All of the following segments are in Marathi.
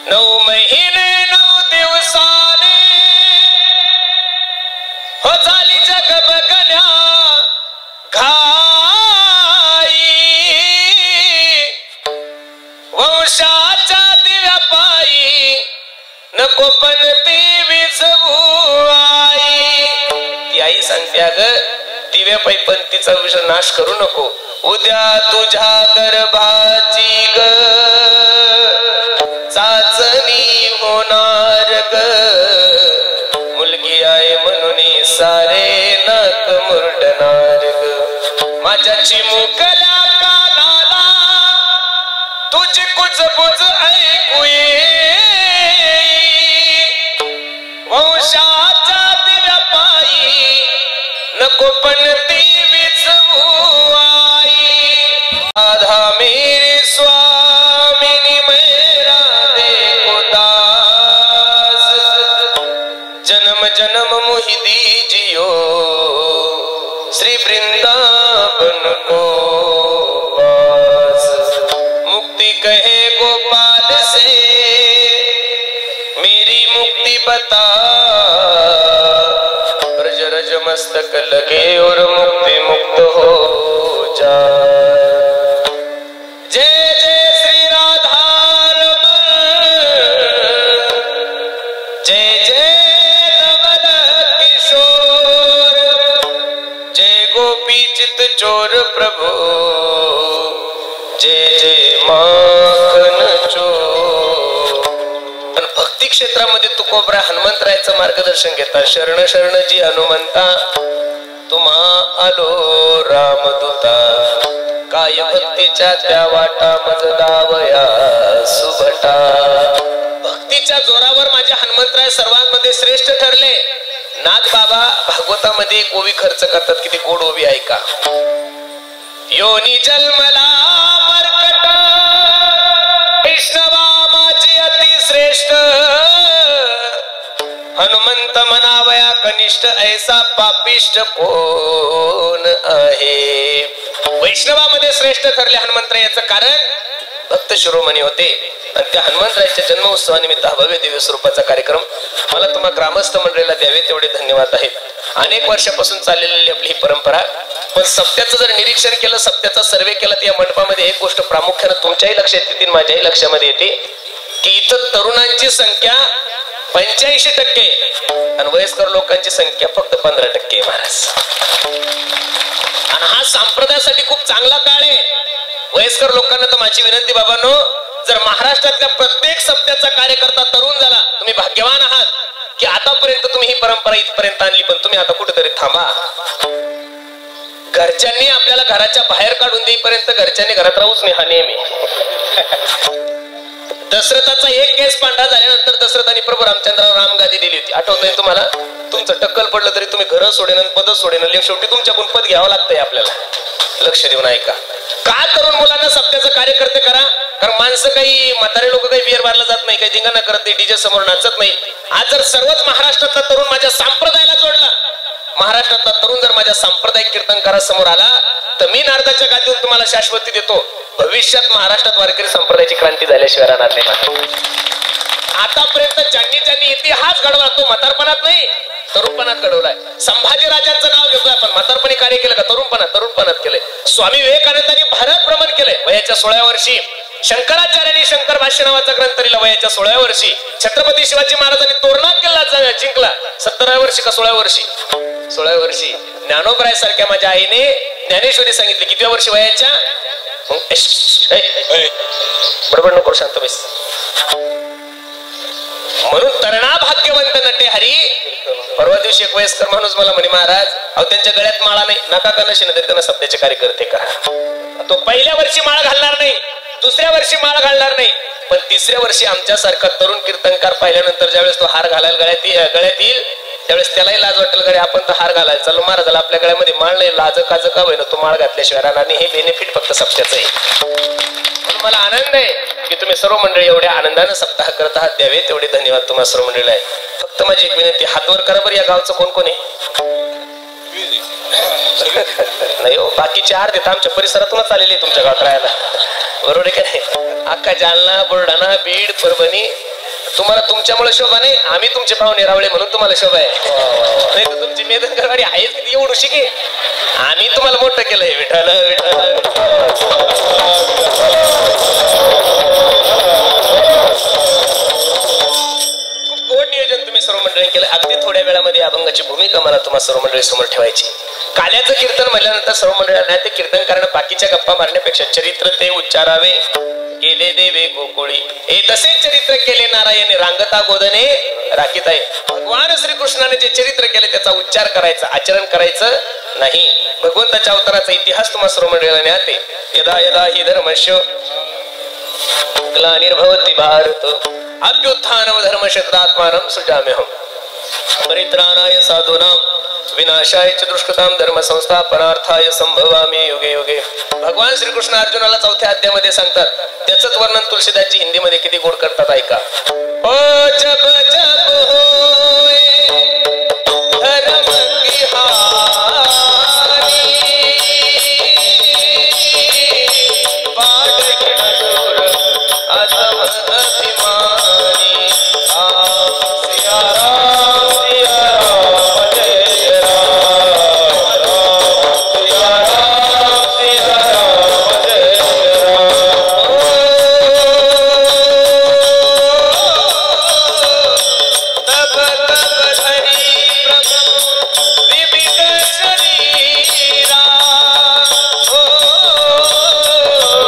9 महिने 9 दिवसाने हो झाली जग बघण्या घाई वंशाच्या दिव्या पायी नको पण ती विझवू आई. ती आई सांगते अगं दिव्या पायी पण तिचा नाश करू नको. उद्या तुझ्या गर्भाची ग चाचणी होणार ग. मुलगी आहे म्हणून सारे नक मुरडणार ग. माझ्या चिमुकल्या कानाला तुझी कुजबुज ऐकू वंशाच्या दिव्या पायी नको पण ती विझवू आई. राधा मेरी स्वामिनी मेरा देखो दास जन्म जन्म मोहि दीजियो श्री वृंदावन को वास. मुक्ति कहे गोपाल से मेरी मुक्ति बता. ब्रज रज मस्तक लगे और मुक्ति मुक्त हो जाए. जय जय श्री राधा जय जय नवल किशोर जय गोपी चित चोर प्रभु जय जय माखन चोर. भक्ती क्षेत्रामध्ये तुकोबरा हनुमंतरायाचं मार्गदर्शन घेतात. शरण शरण जी हनुमंता तुम्हा आलो रामदूता. काय भक्तीच्या त्या वाटा मज दावया सुभटा. भक्तीच्या जोरावर माझे हनुमंतराय सर्वांमध्ये श्रेष्ठ ठरले. नाथ बाबा भागवतामध्ये एक ओवी खर्च करतात. किती गोड ओवी ऐका. योनी जन्मला मरकट वैष्णवा माझे अति श्रेष्ठ. हनुमंत मनावया कनिष्ठ ऐसा पापिष्ट कोण आहे. वैष्णवामध्ये श्रेष्ठ ठरले हनुमंतराय. याचं कारण भक्त शिरोमणी होते. आणि त्या हनुमंतरायाच्या जन्म उत्सवानिमित्त भव्य दिव्य स्वरूपाचा कार्यक्रम मला तुम्हा ग्रामस्थ मंडळीला द्यावे तेवढे धन्यवाद आहेत. अनेक वर्षापासून चाललेली आपली ही परंपरा. पण सप्त्याचं जर निरीक्षण केलं, सप्त्याचा सर्वे केला तर या मंडपामध्ये एक गोष्ट प्रामुख्याने तुमच्याही लक्षात येते, माझ्याही लक्षामध्ये येते की इथं तरुणांची संख्या 85% आणि वयस्कर लोकांची संख्या फक्त 15% महाराज. आणि हा संप्रदायासाठी खूप चांगला काळ आहे. वयस्कर लोकांना तर माझी विनंती बाबांनो, जर महाराष्ट्रातल्या प्रत्येक सप्त्याचा कार्यकर्ता तरुण झाला तुम्ही भाग्यवान आहात की आतापर्यंत तुम्ही ही परंपरा इथपर्यंत आणली. पण तुम्ही आता कुठेतरी थांबा. घरच्यांनी आपल्याला घराच्या बाहेर काढून देईपर्यंत घरच्यांनी घरात राहूच नाही हा नेहमी. दशरथाचा एक केस पांढरा झाल्यानंतर दशरथाने प्रभू रामचंद्राला रामगादी दिली होती. आठवतंय तुम्हाला? तुमचं टक्कल पडलं तरी तुम्ही घर सोडेन आणि पद सोडेन. शेवटी तुमच्याकडून पद घ्यावं लागतंय आपल्याला. लक्ष देऊन ऐका. का तरुण मुलांना सप्त्याचं कार्यकर्ते करा. कारण माणसं काही म्हातारे लोक काही बिअर बारला जात नाही, काही धिंगाणा करत नाही, डीजे समोर नाचत नाही. आज जर सर्वच महाराष्ट्रातला तरुण माझ्या संप्रदायाला जोडला, महाराष्ट्रातला तरुण जर माझ्या सांप्रदायिक कीर्तनकारासमोर आला तर मी नारदाच्या गादीवर तुम्हाला शाश्वती देतो, भविष्यात महाराष्ट्रात वारकरी संप्रदायाची क्रांती झाल्याशिवाय राहणार नाही. आतापर्यंत ज्यांनी ज्यांनी इतिहास घडवला तो म्हातारपणात नाही तरुणपणात घडवलाय. संभाजी राजांचं नाव घेतोय आपण. म्हातारपणी कार्य केलं का? तरुणपणात केलंय. स्वामी विवेकानंदांनी भारत भ्रमण केलंय वयाच्या 16व्या वर्षी. शंकराचार्यांनी शंकर भाष्य नावाचा ग्रंथ लिहिला वयाच्या 16व्या वर्षी. छत्रपती शिवाजी महाराजांनी तोरणा किल्ला जिंकला 17व्या वर्षी का 16व्या वर्षी? 16व्या वर्षी. ज्ञानोबराय सारख्या माझ्या आईने ज्ञानेश्वरी सांगितली कितव्या वर्षी वयाच्या? बरोबर नको, शांत बस. म्हणून तरणा भाग्यवंत नटे हरी. परवा दिवशी एक वयस्कर माणूस मला म्हणे, महाराज अहो त्यांच्या गळ्यात माळा नाही, नका का नशे तरी त्यांना सप्त्याचे कार्यकर्ते करा. तो पहिल्या वर्षी माळ घालणार नाही, दुसऱ्या वर्षी माळ घालणार नाही, पण तिसऱ्या वर्षी आमच्यासारखा तरुण कीर्तनकार पाहिल्यानंतर ज्यावेळेस तो हार घालायला गळ्यात येईल त्यावेळेस त्यालाही लाज वाटेल, गडे आपण तर हार घालायला चाललो, महाराजाला आपल्या गळ्यामध्ये माळ नाही, लाज काज का होईना तो माळ घातल्याशिवाय राहणार नाही. हे बेनिफिट फक्त सप्त्याचं आहे. म्हणून मला आनंद आहे की तुम्ही सर्व मंडळी एवढ्या आनंदानं सप्ताह करत आहात. द्यावे तेवढे धन्यवाद तुम्हाला सर्व मंडळीला आहे. फक्त माझी एक विनंती, हातवर करा बरं. या गावचं कोण कोण आहे? नाही हो, बाकीचे अर्धे तर आमच्या परिसरातूनच आलेले तुमच्या गावात राहायला. बरोबर आहे का नाही? अख्खा जालना, बुलढाणा, बीड, परभणी तुम्हाला तुमच्यामुळे शोभा नाही, आम्ही तुमचे पाहुणे रावळे म्हणून तुम्हाला शोभा आहे. नाही तर तुमची मेदनगरवाडी आहेच किती एवढं शिके, आम्ही तुम्हाला मोठं केलंय. विठ्ठल विठ्ठल. खूप गोड नियोजन तुम्ही सर्व मंडळी केलं. अगदी थोड्या वेळामध्ये अभंगाची भूमिका मला तुम्हाला सर्व मंडळी समोर ठेवायची. काल्याचं कीर्तन म्हटल्यानंतर सर्व मंडळांना ते कीर्तन करणं बाकीच्या गप्पा मारण्यापेक्षा चरित्र ते उच्चारावे. केले देवे गोकुळी हे तसे चरित्र केले नारायणे, रांगता गोदने राखीत आहे. भगवान श्रीकृष्णाने जे चरित्र केले त्याचा उच्चार करायचा, आचरण करायचं नाही. भगवंताच्या अवताराचा इतिहास तुम्हाला सर्व मंडळाला ज्ञाते. यदा यदा हि धर्मस्य ग्लानिर्भवति भारत अभ्युत्थानं धर्मक्षेत्रात्मानं सृजाम्यहम् परित्राणाय साधूनां विनाशाय च दुष्कृतां धर्म संस्थापनार्थाय संभवामि युगे युगे. भगवान श्रीकृष्ण अर्जुनाला 4थ्या अध्यायामध्ये सांगतात. त्याचंच वर्णन तुलसीदासजी हिंदीमध्ये किती गोड करतात, ऐका. ओ जब जब होए धर्म की हानि पाडगी असुर अधम अभिमानी. सिया राम सिया राम जय जय राम सिया राम सिया राम जय जय राम.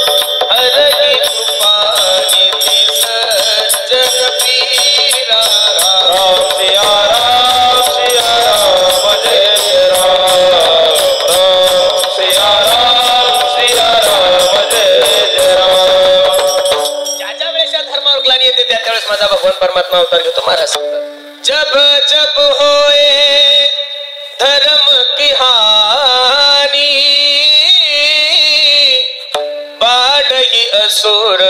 तब तब धरी प्रभु विविध शरीरा हो हर की कृपा निधि सज्जन पीरा. राम सिया राम जय जय राम सिया राम जय जय राम. ज्या ज्या वेळेस या धर्मावर ग्लानी येते त्या त्यावेळेस माझा भगवान परमात्मा अवतार घेतो. महाराज जब जब होए धर्म की हानि बाढ़ही असुर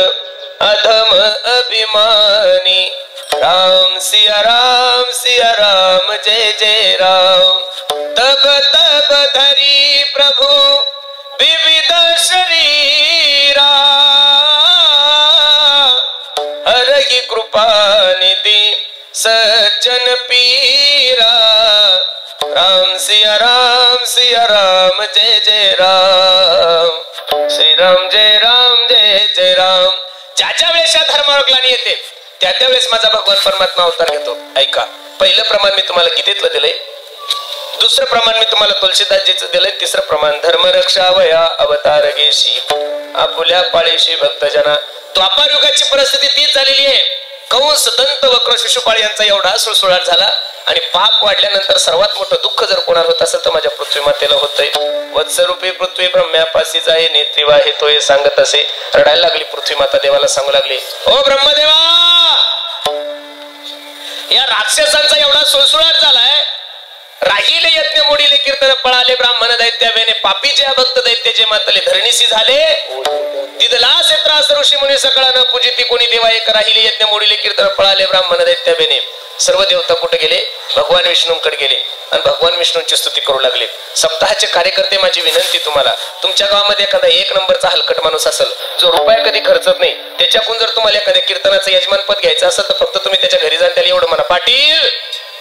अधम अभिमानी. राम सिया राम जय जय राम. तब तब धरी प्रभु विविध शरीरा हर की कृपा निधि सज्जन पीरा. राम सिया राम जय जय राम. श्री राम जय जय राम. ज्या ज्या वेळेस या धर्मावर ग्लानी येते त्या त्यावेळेस माझा भगवान परमात्मा अवतार घेतो. ऐका, पहिलं प्रमाण मी तुम्हाला गीतेतलं दिलंय, दुसरं प्रमाण मी तुम्हाला तुलसीदासजीचं दिलंय, तिसरं प्रमाण धर्मरक्षावया अवतार घेशी आपुल्या पाळीशी भक्तजना. द्वापार युगाची परिस्थिती तीच झालेली आहे. कंस दंत वक्र शिशुपाळ यांचा एवढा सुळसुळाट झाला आणि पाप वाढल्यानंतर सर्वात मोठं दुःख जर कोणाला होत असेल तर माझ्या पृथ्वी मातेला होतंय. वत्सरूपी पृथ्वी ब्रह्म्यापासी जाय नेत्री वाहे तो हे सांगत असे. रडायला लागली पृथ्वी माता, देवाला सांगू लागली, ओ ब्रह्मदेवा, या राक्षसांचा एवढा सुळसुळाट झालाय, राहिले यज्ञ मोडीले कीर्तन पळाले ब्राह्मण दैत्यावेने पापीचे भक्त दैत्याचे मातले धरणीसी झाले. तिथला त्रास ऋषी मुनी सकळा न पूजिती कोणी देवा एक राहिले यज्ञ मोडीले कीर्तन पळाले ब्राह्मण दैत्यावेने. सर्व देवता कुठे गेले? भगवान विष्णूंकडे गेले आणि भगवान विष्णूंची स्तुती करू लागले. सप्ताहाचे कार्यकर्ते, माझी विनंती तुम्हाला, तुमच्या गावामध्ये एखादा 1 नंबरचा हलकट माणूस असेल जो रुपया कधी खर्चत नाही, त्याच्याकडून जर तुम्हाला एखाद्या कीर्तनाचं यजमानपद घ्यायचं असेल तर फक्त तुम्ही त्याच्या घरी जाऊन त्याला एवढं म्हणा, पाटील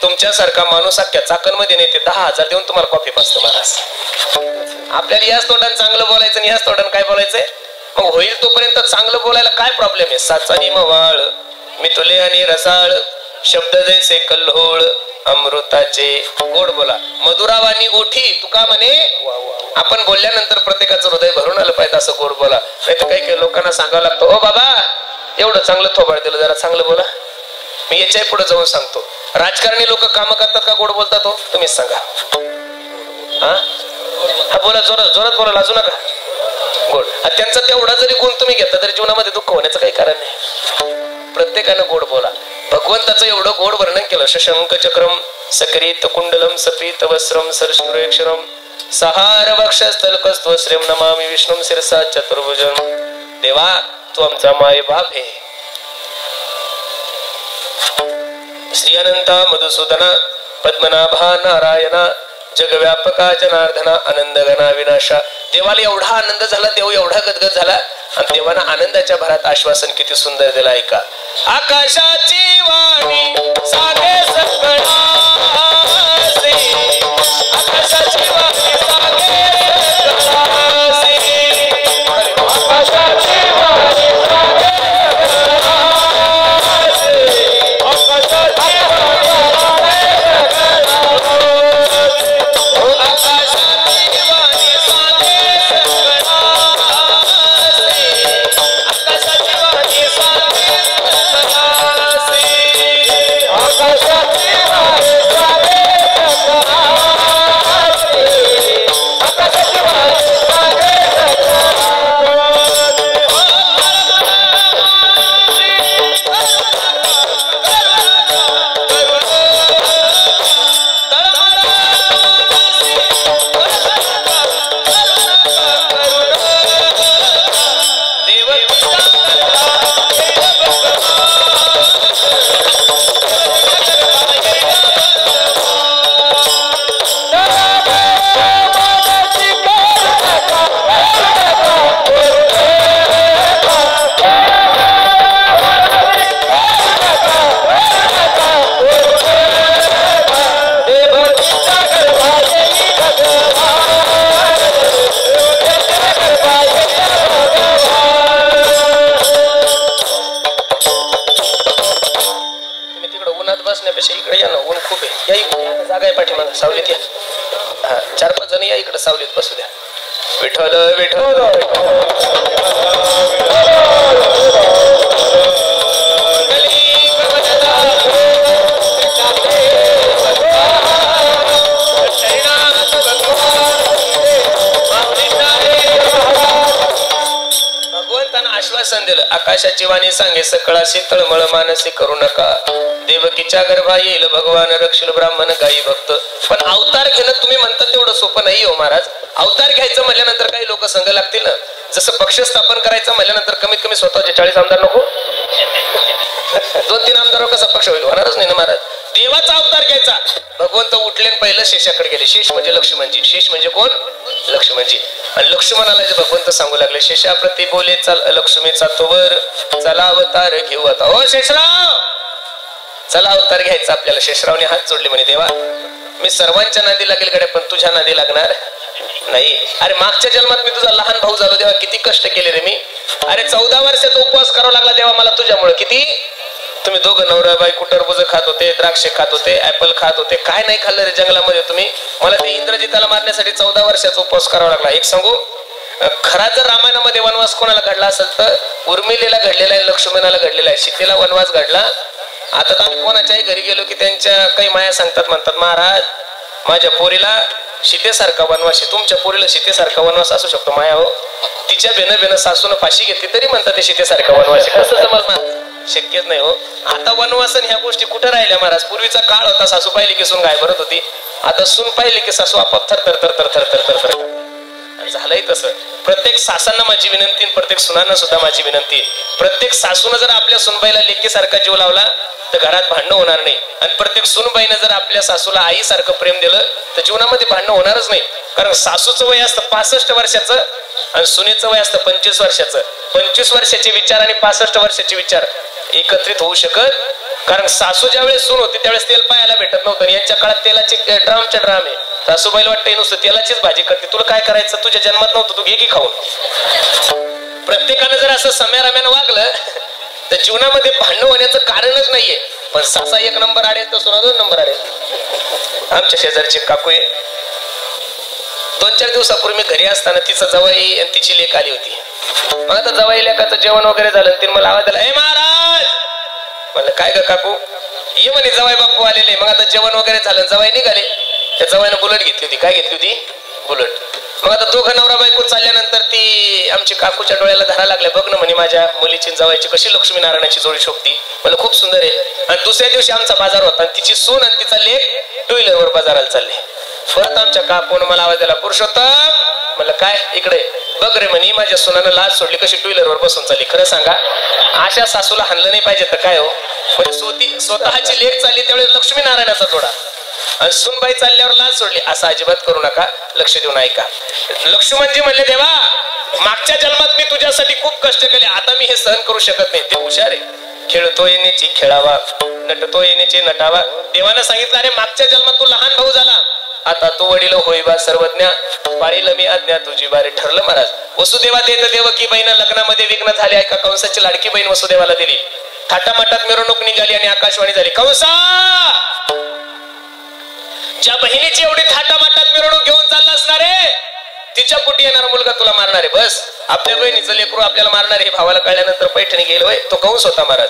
तुमच्यासारखा माणूस अख्ख्या चाकणमध्ये नाही ते 10,000 देऊन तुम्हाला कॉफी पाजतो. महाराज, आपल्याला याच तोंडाने चांगलं बोलायचं आणि याच तोंडाने काय बोलायचंय? मग होईल तोपर्यंत चांगलं बोलायला काय प्रॉब्लेम आहे? साचानी मवाळ मिथुले आणि रसाळ शब्द जैसे कल्होळ अमृताचे गोड बोला. मधुरावानी ओठी तुका म्हणे. आपण बोलल्यानंतर प्रत्येकाचं हृदय भरून आलं पाहिजे असं गोड बोला. नाही तर काही काही लोकांना सांगावं लागतं, ओ बाबा एवढं चांगलं थोबाड दिलं, जरा चांगलं बोला. मी याच्या पुढे जाऊन सांगतो, राजकारणी लोक काम करतात का गोड बोलतात? हो तुम्हीच सांगा. हा बोला, जोरात जोरात बोला, लाजू नका. गोड त्यांचा तेवढा जरी गुण तुम्ही घेतला तरी जीवनामध्ये दुःख होण्याचं काही कारण नाही. प्रत्येकानं गोड बोला. भगवंताचं एवढं गोड वर्णन केलं. शशंक चक्रम सकरीत कुंडलम सपीत वस्त्रम सरश्रुरेक्षरम सहार वक्षस्थलकस्त्व श्रेम नमामि विष्णुम शिरसा चतुर्भुजम. देवा तू आमचा माय बाप आहे. श्री अनंता मधुसूदना पद्मनाभा नारायणा जगव्यापका जनार्दना आनंदगना विनाशा देवाला एवढा आनंद झाला, देव एवढा गदगद झाला आणि देवानं आनंदाच्या भरात आश्वासन किती सुंदर दिलं ऐका. आकाशाची वाणी सागे सकळासी, आकाशाची वाणी सागे सकळासी, आकाशाची वाणी सागे सकळासी, आकाशाची वाणी सावलीत या. 4-5 जण या इकडे सावलीत बसू द्या. विठ्ठल विठ्ठल भगवंतानं आश्वासन दिलं. आकाशाची वाणी सांगे सकळाशी तळमळ मानसी करू नका. देवकीच्या गर्भा येईल भगवान रक्षील ब्राह्मण गाई भक्त. पण अवतार घेणं तुम्ही म्हणता तेवढं सोपं नाही हो महाराज. अवतार घ्यायचं म्हणल्यानंतर काही लोक संघ लागतील ना. जसं पक्ष स्थापन करायचं म्हणल्यानंतर कमीत कमी स्वतःचे 40 आमदार नको. 2-3 आमदार कसा पक्ष होईल, होणारच नाही ना महाराज. देवाचा अवतार घ्यायचा. भगवंत उठले पहिलं शेषाकडे गेले. शेष म्हणजे लक्ष्मणजी. शेष म्हणजे कोण? लक्ष्मणजी. आणि लक्ष्मणाला जे भगवंत सांगू लागले, शेषाप्रती बोले चाल लक्ष्मीचा तोवर चला अवतार घेऊ आता. ओ शेषराव चला अवतार घ्यायचा आपल्याला. शेषरावने हात जोडले म्हणे, देवा मी सर्वांच्या नादी लागेल गड्या, पण तुझ्या नादी लागणार नाही. अरे मागच्या जन्मात मी तुझा लहान भाऊ झालो देवा, किती कष्ट केले रे मी. अरे 14 वर्षाचा उपवास करावा लागला देवा मला तुझ्यामुळे. किती तुम्ही दोघं नवरा बायको टरबूज खात होते, द्राक्ष खात होते, ऍपल खात होते, काय नाही खाल्लं रे जंगलामध्ये तुम्ही. मला ते इंद्रजिताला मारण्यासाठी 14 वर्षाचा उपवास करावा लागला. एक सांगू, खरा जर रामायणामध्ये वनवास कोणाला घडला असेल तर उर्मिलेला घडलेला आहे, लक्ष्मणाला घडलेला आहे. सीतेला वनवास घडला. आता तर आम्ही कोणाच्याही घरी गेलो की त्यांच्या काही माया सांगतात, म्हणतात महाराज माझ्या पोरीला सीतेसारखा वनवास आहे. तुमच्या पोरीला सीतेसारखा वनवास असू शकतो माया हो. तिच्या बेन सासून फाशी घेतली तरी म्हणतात ते सीतेसारखा वनवास आहे. कसं जमल? शक्यच नाही हो. आता वनवासन ह्या गोष्टी कुठे राहिल्या महाराज. पूर्वीचा काळ होता, सासू पाहिली की सून गाय भरत होती. आता सून पाहिली की सासू आपाप थर थर थर थर थर थर थर थर झालंय तसं. प्रत्येक सासांना माझी विनंती, प्रत्येक सुनांना सुद्धा माझी विनंती. प्रत्येक सासून जर आपल्या सुनबाईला लेकीसारखा जीव लावला तर घरात भांडणं होणार नाही. आणि प्रत्येक सुनबाईनं जर आपल्या सासूला आईसारखं प्रेम दिलं तर जीवनामध्ये भांडणं होणारच नाही. कारण सासूचं वय असतं 65 वर्षाचं आणि सुनेचं वय असतं 25 वर्षाचं. 25 वर्षाचे विचार आणि 65 वर्षाचे विचार एकत्रित होऊ शकत. कारण सासू ज्या वेळेस सून होती त्यावेळेस तेल पाहायला भेटत नव्हतं. यांच्या काळात तेलाचे ड्रामच्या ड्राम आहे. सासूबाईला वाटतं नुसतं तेलाचीच भाजी करते. तुला काय करायचं, तुझ्या जन्मात नव्हतं, तू घे की खाऊन. प्रत्येकानं जर असं सम्याराम्यानं वागलं तर जीवनामध्ये भांडण होण्याचं कारणच नाहीये. पण सासा 1 नंबर आडेल तर सुना 2 नंबर आडेल. आमच्या शेजारची काकू आहे. 2-4 दिवसापूर्वी मी घरी असताना तिचा जवाई आणि तिची लेक आली होती. मग आता जवाई लेकाचं जेवण वगैरे झालं. तिने मला आवाज दिला, हे महाराज. म्हणलं काय ग काकू? ये म्हणे जवाई बापू आलेले. मग आता जेवण वगैरे झालं, जवाई निघाले. त्या जवाईनं बुलेट घेतली होती. काय घेतली होती? बुलेट. मग आता दोघं नवरा बायको चालल्यानंतर ती आमची काकूच्या डोळ्याला धरा लागल्या, बघ ना म्हणे माझ्या मुलीची जवायची कशी लक्ष्मीनारायणाची जोडी शोभती. मला खूप सुंदर आहे. आणि दुसऱ्या दिवशी आमचा बाजार होता. तिची सून आणि तिचा लेक 2 व्हीलरवर बाजाराला चालले. परत आमच्या काकून मला आवाज दिला, पुरुषोत्तम. म्हणलं काय? इकडे बघ रे म्हणे माझ्या सुनानं लाज सोडली, कशी 2 व्हीलरवर बसून चालली. खरं सांगा अशा सासूला हाणलं नाही पाहिजे तर काय हो. म्हणजे स्वतःची लेक चालली त्यावेळेस लक्ष्मीनारायणाचा जोडा. आणि सुनबाई चालल्यावर लाज सोडली असं अजिबात करू नका. लक्ष देऊन ऐका. लक्ष्मणजी म्हणले देवा मागच्या जन्मात मी तुझ्यासाठी खूप कष्ट केले, आता मी हे सहन करू शकत नाही. ते हुशार आहे. खेळतो येण्याची खेळावा, नटतो येण्याची नटावा. देवानं सांगितलं अरे मागच्या जन्मात तू लहान भाऊ झाला, आता तू वडील होई बा सर्वज्ञ, पाळील मी आज्ञा तुझी बारी. ठरलं महाराज. वसुदेवा देत देवकी बहीण लग्नामध्ये विघ्न झाले. ऐका कंसाची लाडकी बहीण वसुदेवाला दिली. थाटामाटात मिरवणूक निघाली आणि आकाशवाणी झाली. कंसा ज्या बहिणीची एवढी थाटामाटात मिरवणूक घेऊन चालला असणार आहे तिच्या पोटी येणारा मुलगा तुला मारणार आहे. बस आपल्या बहिणीचं लेकरू आपल्याला मारणार हे भावाला कळल्यानंतर पैठणी गेलो होय. तो कंस होता महाराज.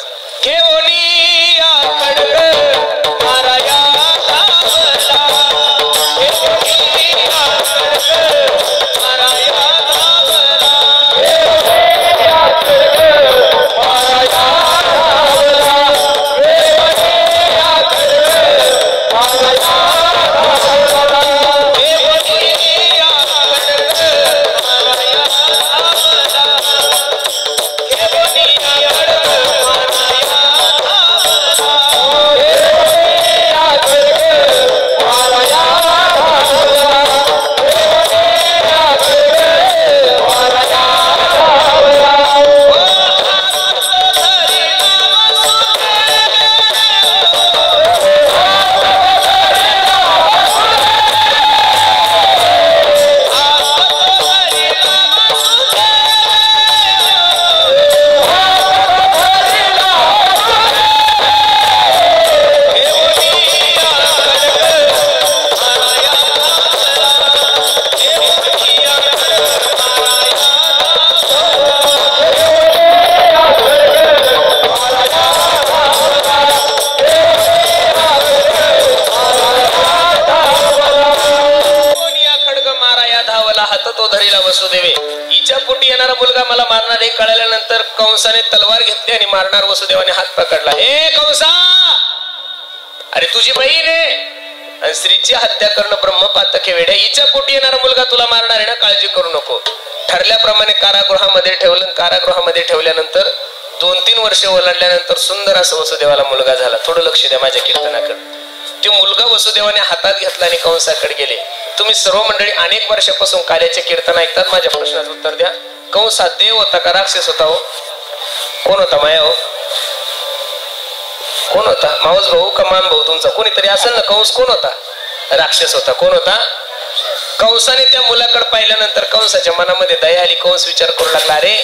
वसुदेवे हिच्या पोटी येणारा मुलगा मला मारणार हे कळल्यानंतर कंसाने तलवार घेतली आणि मारणार वसुदेवाने हात पकडला. हे कंसा अरे तुझी बहीण आहे आणि स्त्रीची हत्या करणं ब्रह्मपातक वेड्या. हिच्या पोटी येणारा मुलगा तुला मारणार आहे ना, काळजी करू नको. ठरल्याप्रमाणे कारागृहामध्ये ठेवलं. कारागृहामध्ये ठेवल्यानंतर 2-3 वर्ष ओलांडल्यानंतर सुंदर असं वसुदेवाला मुलगा झाला. थोडं लक्ष द्या माझ्या कीर्तनाकडे. तो मुलगा वसुदेवाने हातात घेतला आणि कंसाकडे गेले. तुम्ही सर्व मंडळी अनेक वर्षापासून कार्याचे कीर्तन ऐकतात. माझ्या प्रश्नाचं उत्तर द्या. कंस हा देव होता का राक्षस होता? हो कोण होता? माया हो कोण होता? मावस भाऊ का मान भाऊ तुमचा? कोणीतरी असेल ना. कंस कोण होता? राक्षस होता. कोण होता? कंसाने त्या मुलाकडे पाहिल्यानंतर कंसाच्या मनामध्ये दया आली. कंस विचार करू लागला अरे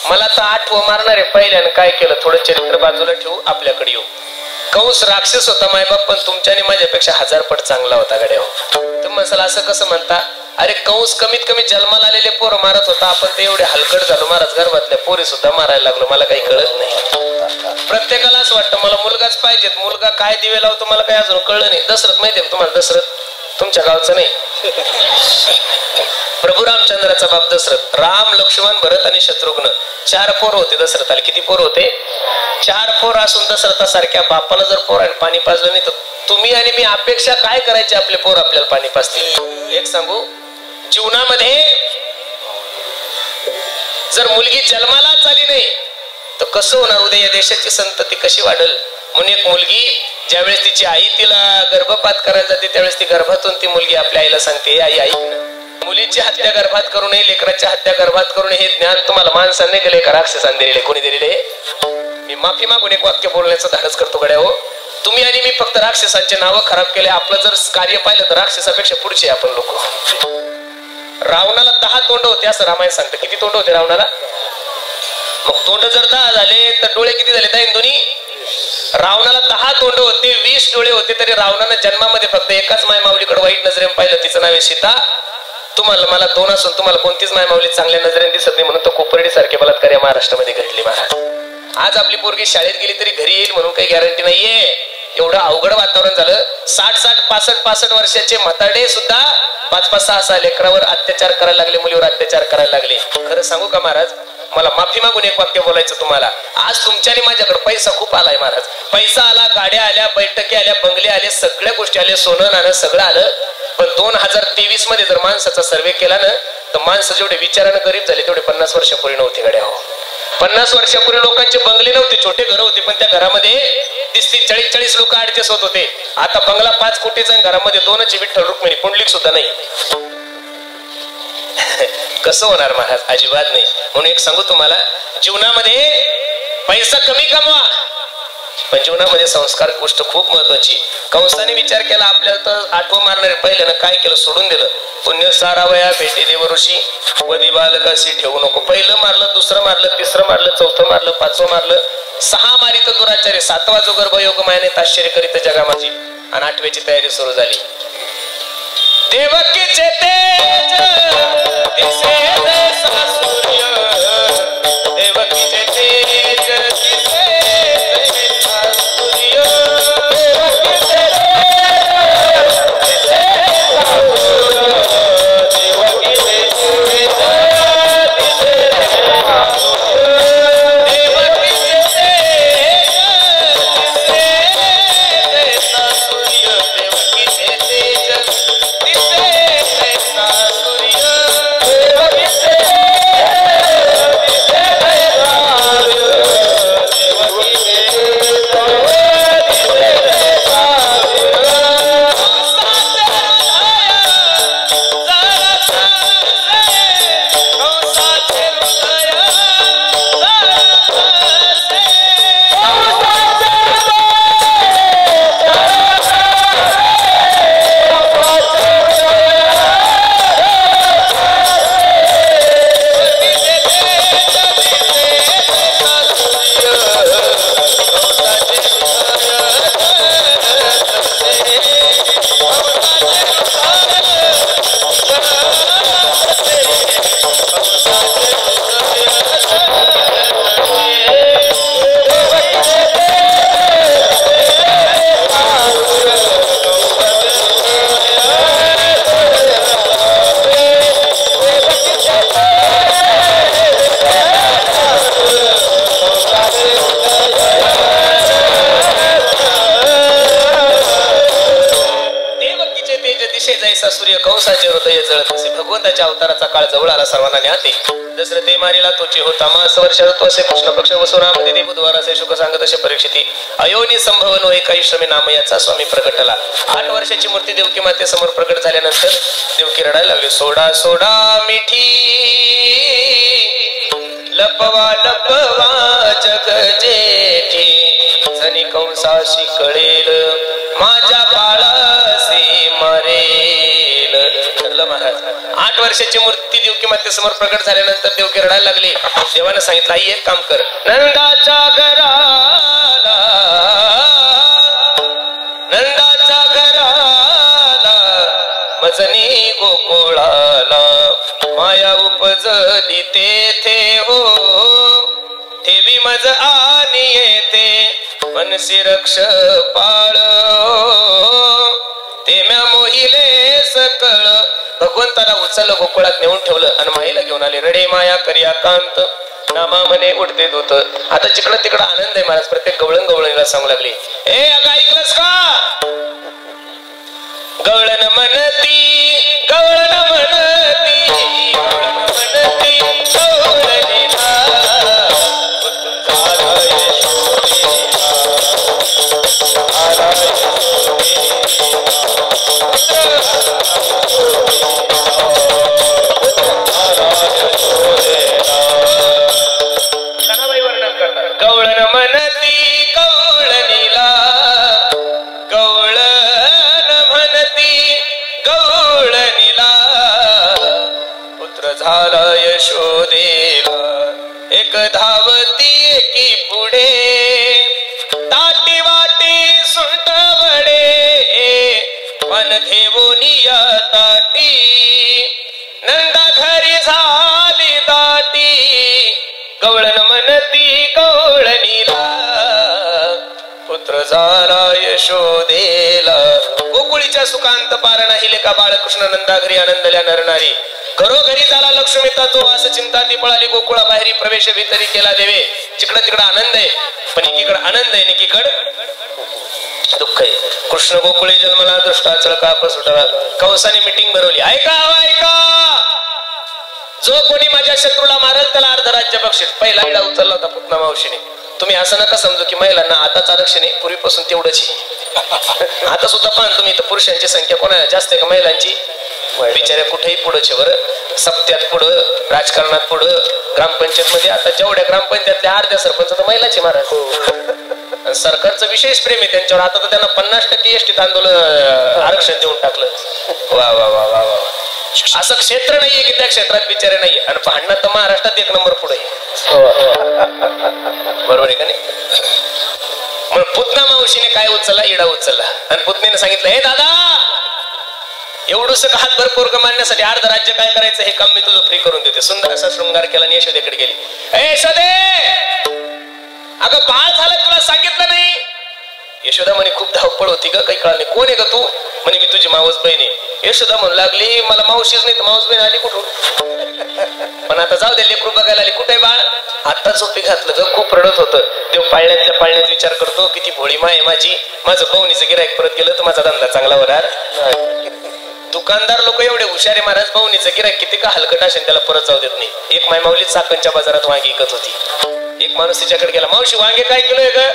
मला तर 8 मारणार आहे. पहिल्यानं काय केलं थोडं चरित्र बाजूला ठेवू आपल्याकडे येऊ. कंस राक्षस होता मायबाप पण तुमच्याने माझ्यापेक्षा 1000 पट चांगला होता गड्या. हो तुम्ही म्हणसाल असं कसं म्हणता? अरे कंस कमीत कमी जन्माला आलेले पोरं मारत होता, आपण ते एवढे हलकट झालो महाराज गर्भातल्या पोरी सुद्धा मारायला लागलो. मला काही कळत नाही. प्रत्येकाला असं वाटतं मला मुलगाच पाहिजेत. मुलगा काय दिवे लावतो मला काही अजून कळलं नाही. दशरथ माहितीये तुम्हाला? दशरथ तुमच्या गावचं नाही. प्रभू रामचंद्राचा बाप दशरथ. राम लक्ष्मण भरत आणि शत्रुघ्न 4 पोर होते दशरथाला. किती पोर होते? 4 पोर असून दशरथासारख्या बापाला जर पोराने पाणी पाजलं नाही तर तुम्ही आणि मी अपेक्षा काय करायची आपले पोर आपल्याला पाणी पाजतील? एक सांगू जीवनामध्ये जर मुलगी जन्मालाच आली नाही तर कसं होणार? उद्या या देशाची संतती कशी वाढल? म्हणून एक मुलगी ज्यावेळेस तिची आई तिला गर्भपात करायला जाते त्यावेळेस ती गर्भातून ती मुलगी आपल्या आईला सांगते आई ऐक ना, मुलीची हत्या गर्भात करू नये, लेकराची हत्या गर्भात करू नये हे ज्ञान तुम्हाला माणसांनी दिले का राक्षसांनी दिलेले? कोणी दिलेले? मी माफी मागून एक वाक्य बोलण्याचं धाडस करतो गड्या. हो तुम्ही आणि मी फक्त राक्षसांचे नावं खराब केले. आपलं जर कार्य पाहिलं तर राक्षसापेक्षा पुढचे आपण लोक. रावणाला 10 तोंड होते असं रामायण सांगतं. किती तोंड होते रावणाला? मग तोंड जर 10 झाले तर डोळे किती झाले? 10 दोन्ही. रावणाला 10 तोंड होते, 20 डोळे होते, तरी रावणानं जन्मामध्ये फक्त एकाच मायमाऊलीकडे वाईट नजरेने पाहिलं. तिचं नाव आहे सीता. तुम्हाला मला 2 असून तुम्हाला कोणतीच मायमाऊली चांगल्या नजरेने दिसत नाही म्हणून तो कोपर्डी सारखे बलात्कार या महाराष्ट्रामध्ये घडले. महाराज आज आपली पोरगी शाळेत गेली तरी घरी येईल म्हणून काही गॅरंटी नाहीये. एवढं अवघड वातावरण झालं. 60-65 वर्षाचे म्हातारडे सुद्धा 5-6 लेकरावर अत्याचार करायला लागले, मुलीवर अत्याचार करायला लागले. खरं सांगू का महाराज, मला माफी मागून एक वाक्य बोलायचं तुम्हाला. आज तुमच्याने माझ्याकडे पैसा खूप आलाय महाराज. पैसा आला, गाड्या आल्या, बैठकी आल्या, बंगले आले, सगळ्या गोष्टी आल्या, सोनं नाणं सगळं आलं. पण 2023 मध्ये जर माणसाचा सर्वे केला ना तर माणसं जेवढे विचारानं गरीब झाले तेवढे 50 वर्षापूर्वी नव्हते गड्या हो. 50 वर्षापूर्वी लोकांचे बंगले नव्हते, छोटे घर होते, पण त्या घरामध्ये 30-40 लोक ऍडजस्ट होत होते. आता बंगला 5 कोटीचा, घरामध्ये 2च विठ्ठल रुक्मिणी, पुंडलिक सुद्धा नाही. कसं होणार महाराज? अजिबात नाही. म्हणून एक सांगू तुम्हाला, जीवनामध्ये पैसा कमी कमवा, पण जीवनामध्ये संस्कार गोष्ट खूप महत्वाची. कंसाने विचार केला आपल्याला तर आठवं मारणारे पहिल्यानं काय केलं? सोडून दिलं. पुण्य सारावया भेटे देव ऋषी, वदी बालकाशी ठेवू नको. पहिलं मारलं, दुसरं मारलं, तिसरं मारलं, चौथं मारलं, 5वं मारलं, 6 मारित दुराचार्य, 7वा जो गर्भयोग मायाने ताश्चर्य करीत जगा माझी. आणि 8व्याची तयारी सुरू झाली. देवकीचे तेज दिसे जैसा सूर्य, देवकीचे तेज दिसे जैसा सूर्य, देवकीचे तेज दिसे जैसा सूर्य, देवकीचे तेज दिसे जैसा सूर्य, देवकीचे तेज दिसे जैसा सूर्य, देवकीचे तेज सूर्य कंसाचे हृदय जळत असे. भगवंताच्या अवताराचा काळ जवळ आला, सर्वांना ज्ञाते. दशरथे मारिला तोची होता मास वर्ष ऋतू असे कृष्ण पक्ष वसुरामध्ये दे बुधवार असे शुक सांगत असे परीक्षिती. अयोनी संभवन होय काही श्रमे नाम याचा स्वामी प्रगटला. 8 वर्षाची मूर्ती देवकी माते समोर प्रकट झाल्यानंतर देवकी रडायला लागली. सोडा सोडा मिठी लपवा लपवा जग जेठी, जनी कंसाशी कळेल माझ्या बाळासी मरेल. ठरलं महाराज. 8 वर्षाची मूर्ती देवकी माते समोर प्रकट झाल्यानंतर देवकी रडायला लागली. देवानं सांगितलं, आई एक काम कर, नंदाच्या घराला, नंदाच्या घराला मजनी गोकुळाला, माया उपजली तेथे हो, ठेवी मज आणि येते मनसी रक्ष पाळ, ते म्या मोहिले सकळ. भगवंताला उचललं, गोकुळात नेऊन ठेवलं आणि माईला घेऊन आले. रडे माया करिया कांत, नामा मने उडते दूत. आता जिकडं तिकडं आनंद आहे महाराज. प्रत्येक गवळण गवळणीला सांगू लागली, ए अगं ऐकलंस का? गवळण म्हणती, गवळण म्हणती, गवळण म्हणती गवळणीला, गवळण म्हणती गवळणीला, गवळण म्हणती गवळणीला, पुत्र झाला यशोदेला. एक धावती एकी पुढे, ताटी वाटी सुंट वडे, मन घेऊन या ताटी, नंदा घरी झाली दाटी, गवळण म्हणती गवळणीला, पुत्र झाला यशोदेला. गोकुळीच्या सुखांत पार नाही लेका बाळकृष्ण नंदा घरी आनंदल्या नरनारी. घरोघरी झाला लक्ष्मीचा तो वास, चिंता ती पळाली गोकुळा बाहेरी, प्रवेश भीतरी केला देवे. जिकडं तिकडं आनंद आहे, पण एकीकडे आनंद आहे, एकीकडे दुःख आहे. कृष्ण गोकुळे जन्मला दृष्टा चळका सुटला. कंसाने मीटिंग भरवली. ऐका ऐका, जो कोणी माझ्या शत्रूला मारल त्याला अर्ध राज्य बक्षीस. पहिला इडा उचलला होता पुतना मावशीने. तुम्ही असं नका समजू की महिलांना आताच आरक्षण आहे, पूर्वीपासून तेवढंच. आता सुद्धा पाहन तुम्ही इथं पुरुषांची संख्या कोणा जास्त आहे का महिलांची? बिचाऱ्या कुठेही पुढे बरं. सप्त्यात पुढं, राजकारणात पुढं, ग्रामपंचायत मध्ये आता जेवढ्या ग्रामपंचायतल्या अर्ध्या सरपंच तर महिलाचे महाराज. सरकारचं विशेष प्रेम आहे त्यांच्यावर. आता तर त्यांना 50% एसटी आंदोलन आरक्षण देऊन टाकलं. वा वा वा वा वा. असं क्षेत्र नाहीये की त्या क्षेत्रात बिचारे नाहीये. आणि भांडणात तर महाराष्ट्रात 1 नंबर पुढे. बरोबर आहे का नाही? म्हणून पुतना मावशीने काय उचलला? इडा उचलला. आणि पुतणीने सांगितलं, हे दादा, एवढूस हातभर पोरग मारण्यासाठी अर्ध राज्य काय करायचं हे काम मी तुझं फ्री करून देते. सुंदर असा शृंगार केला आणि यशोदेकडे गेली. यशोदे, अगं बाळ झालं तुला सांगितलं नाही? यशोदा म्हणे खूप धावपळ होती ग, काही कळलं नाही. कोण आहे ग तू? म्हणे मी तुझी मावस बहीण आहे. यशोदा म्हणू लागली, मला मावशीच नाही तर मावस बहीण आली कुठून? पण आता जाऊ दे, लेकरू बघायला आली. कुठे बाळ? आता झोपी घातलं ग, खूप रडत होतं. देव पाळण्यातल्या पाळण्यात विचार करतो, किती भोळी माय माझी. माझं पाहुणीचं गिरायक परत गेलं तर माझा धंदा चांगला होणार. दुकानदार लोक एवढे हुशारे महाराज, पाहुणीचं गिरायक किती का हलकट असेल त्याला परत जाऊ देत नाही. एक माय माऊली चाकणच्या बाजारात वांगी विकत होती. एक माणूस तिच्याकडे गेला, मावशी वांगे काय किलो आहे ग?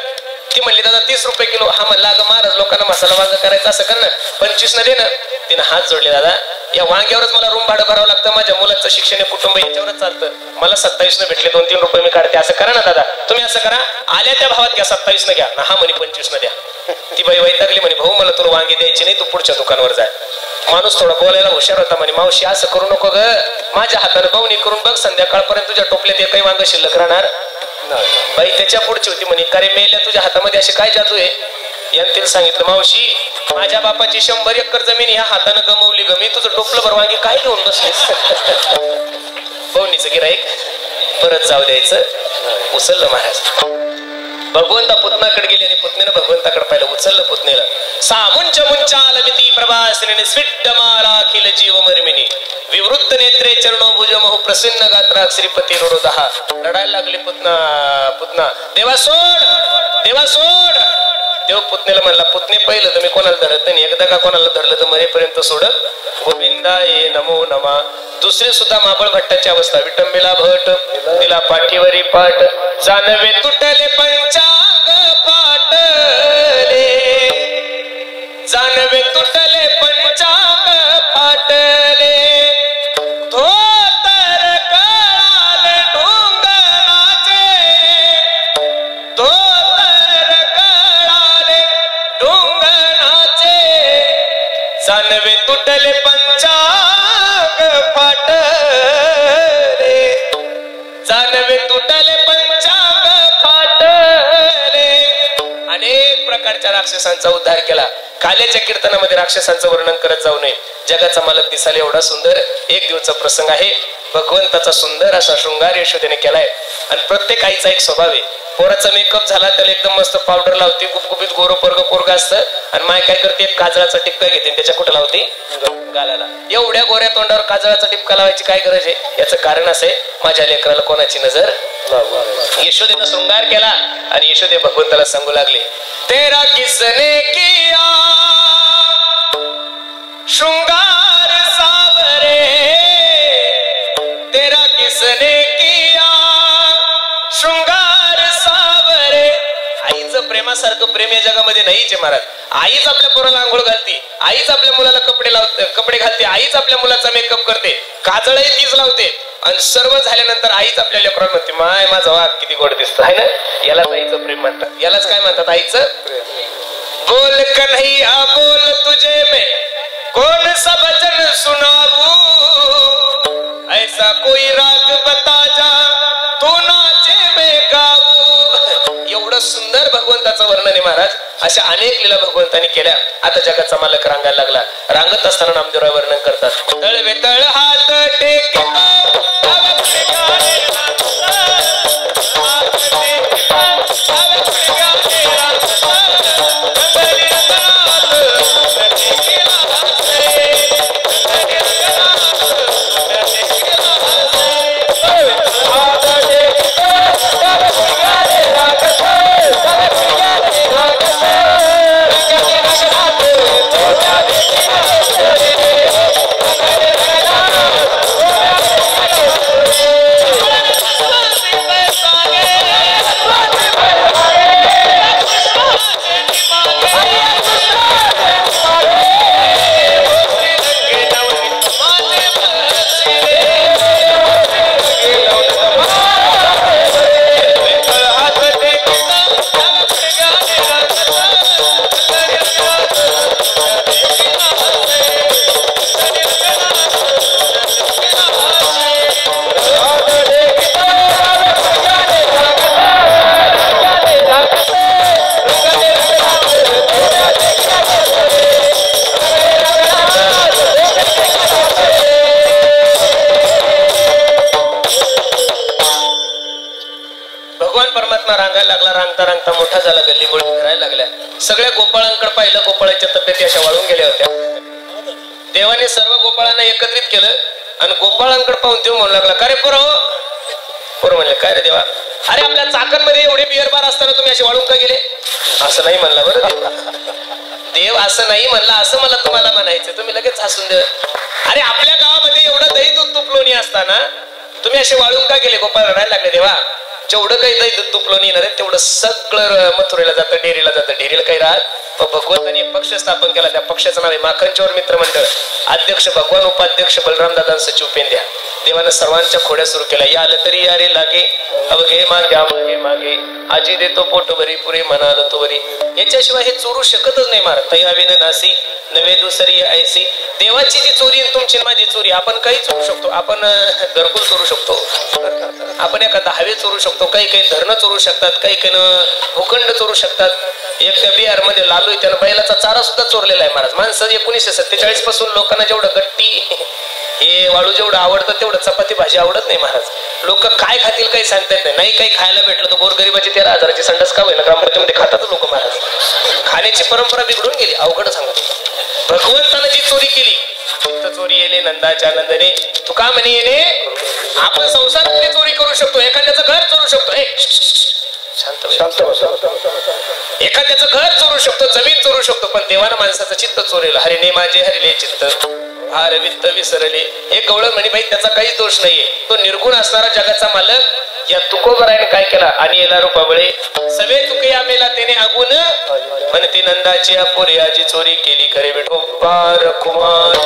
ती म्हणली, दादा 30 रुपये किलो. हा म्हणला, अगं महाराज लोकांना मसाला वांग करायचा असं कर ना, 25 न दे ना. तिनं हात जोडले, दादा या वांग्यावरच मला रूम भाडं भरावं लागतं, माझ्या मुलाचं शिक्षण कुटुंब याच्यावरच चालतं. मला 27 न भेटले, 2-3 रुपये मी काढते. असं करा ना दादा, तुम्ही असं करा, आल्या त्या भावात घ्या, 27 न घ्या ना. हा म्हणे 25 न द्या. ती बाई वैतागली, म्हणे भाऊ मला तुला वांगे द्यायची नाही, तू पुढच्या दुकानावर जाय. माणूस थोडा बोलायला हुशार होता. म्हणे मावशी असं करू नको ग, माझ्या हाताने पाहुणी करून बघ, संध्याकाळपर्यंत तुझ्या टोपल्यात एकही वांग शिल्लक राहणार. बाई त्याच्या पुढची होती, म्हणे का रे मेल्या, तुझ्या हातामध्ये अशी काय जादू आहे? याने तिला सांगितलं, मावशी माझ्या बापाची 100 एकर जमीन ह्या हाताने गमवली ग, मी तुझं टोपलं भर वांगी काय घेऊन बसलीस? पाहुणीचं गिराईक परत जाऊ द्यायचं. उचललं महाराज. भगवंता पुतनाकडे गेले आणि पुतनेनं भगवंताकडे पाहिलं. उचललं पुतनेला. सामुंच मुंचाल मिती प्रभासिनी स्विड्ड माला अखिल जीव मर्मिनी विवृत्त नेत्रे चरणो भुजमहु प्रसन्न गात्रा श्रीपती रोडोदहा. रडायला लागली पुतना. देवा सोड, देवा सोड. देव पुतनेला म्हणला, पुतने पहिलं तर मी कोणाला धरत नाही, एकदा का कोणाला धरलं तर मरेपर्यंत सोडत. गोविंदा ये नमो नमा. दुसरे सुद्धा माबळ भट्टाची अवस्था. विटंबिला भट तिला पाठीवरी पाठ, जानवे तुटले पंचांग फाटले, जानवे तुटले पंचांग फाटले, धोतर कळाले ढुंगणाचे, धोतर कळाले ढुंगणाचे, जानवे तुटले पंचांग फाटले, जानवे तुटले पंचांग फाटले. अनेक प्रकारच्या राक्षसांचा उद्धार केला. काल्याच्या कीर्तनामध्ये राक्षसांचं वर्णन करत जाऊ नये. जगाचा मालक दिसायला एवढा सुंदर एक दिवसाचा प्रसंग आहे. भगवंताचा सुंदर असा शृंगार यशोदेने केलाय. आणि प्रत्येक आईचा एक स्वभाव आहे. पोराचा मेकअप झाला त्याला एकदम मस्त पावडर लावते, गुपगुपीत गोर पोरग असतं. आणि माय काय करते, एक काजळाचा टिपका घेते, त्याच्या कुठं लावते, गालाला. एवढ्या गोऱ्या तोंडावर काजळाचा टिपका लावायची काय गरज आहे? याचं कारण असं आहे, माझ्या लेकराला कोणाची नजर. यशोदेनं शृंगार केला आणि यशोदे भगवंताला सांगू लागले, तेरा किसने किया शृंगार सावरे, तेरा किसने किया शृंगार सावरे. आईचं प्रेमासारखं प्रेम या जगामध्ये नाहीच आहे महाराज. आईच आपल्या पोराला आंघोळ घालते, आईच आपल्या मुलाला कपडे घालते, आईच आपल्या मुलाचा मेकअप करते, काजळही तीच लावते. आणि सर्व झाल्यानंतर आईच आपल्या लेकराला म्हणते, माय माझा वाघ किती गोड दिसतो आहे ना. यालाच आईचं प्रेम म्हणतात. यालाच काय म्हणतात, आईचं प्रेम. बोल कन्हैया बोल तुझे में कौन सा भजन सुनावू, ऐसा कोई राग बता जा तू नाचे में गाऊ. एवढं सुंदर भगवंताचं वर्णन आहे महाराज. अशा अनेक लीला भगवंतांनी केल्या. आता जगाचा मालक रांगायला लागला. रांगत असताना नामदेवराव वर्णन करतात, तळ वेतळ हात टेके लागल्या. सगळ्या गोपाळांकडे पाहिलं, गोपाळांच्या तब्येती अशा वाळून गेल्या होत्या. देवाने सर्व गोपाळांना एकत्रित केलं आणि गोपाळांकडे पाहून देव म्हणू लागला, का रे पोरं म्हणले, काय रे देवा, अरे आपल्या चाकणमध्ये एवढे बिअर बार असताना तुम्ही असे वाळून का गेले? असं नाही म्हणला बरं देव, असं नाही म्हणला, असं मला तुम्हाला म्हणायचं. तुम्ही लगेच हसून दे. अरे आपल्या गावामध्ये एवढं दही दूध तूप लोणी असताना तुम्ही असे वाळून का गेले? गोपाळ रडायला लागले, देवा जेवढं काही दही दूध तूप लोणी येणार आहे तेवढं सगळं मथुरेला जातं, डेअरीला जातं. डेअरीला काही राहत. भगवंतांनी एक पक्ष स्थापन केला, त्या पक्षाचं नाव आहे माखनचोर मित्र मंडळ. अध्यक्ष भगवान, उपाध्यक्ष बलराम दादा, सचिव पेंद्या. देवानं सर्वांच्या खोड्या सुरू केल्या. या आलं तरी या रे लागे, अवघे माग्या मागे मागे, आजी देतो पोट भरी पुरे म्हणाल तो वरी. याच्याशिवाय हे चोरू शकतच नाही महाराज. तयाविन नासी नवे दुसरी ऐसी. देवाची जी चोरी तुमची माझी चोरी, आपण काही चोरू शकतो. आपण घरकुल चोरू शकतो, आपण एखादा हवे चोरू शकतो, काही काही धरणं चोरू शकतात, काही काही भूखंड चोरू शकतात. एक बिहार मध्ये लालू त्यानं बैलाचा चारा सुद्धा चोरलेला आहे महाराज. माणसं 1947 पासून लोकांना जेवढं गट्टी हे वाळू जेवढं आवडतं तेवढं चपाती भाजी आवडत नाही महाराज. लोक काय खातील काही सांगता येत नाही. काही खायला भेटलं तर गोरगरिबाची 13,000ची संडास का होईना ग्रामपंचायतीमध्ये खातात लोक महाराज. खाण्याची परंपरा बिघडून गेली. अवघड सांगा. भगवंतानं जी चोरी केली, चोरी येणे नंदाच्या नंदने, तू का म्हणे येणे. आपण संसारातली चोरी करू शकतो, एखाद्याचं घर चोरू शकतो, एखाद्याचं घर चोरू शकतो, जमीन चोरू शकतो, पण देवानं माणसाचं चित्त चोरेल. हरिणे माझे हरिले चित्त भार वित्त विसरले. हे गवळण म्हणे बाई त्याचा काहीच दोष नाहीये. तो निर्गुण असणारा जगाचा मालक या तुकोबराने काय केला. आणि येला रूपाबळे सवे चुके आमेला त्याने आगून म्हणते नंदाची अपुरी आजी चोरी केली खरे बेठो पार कुमार.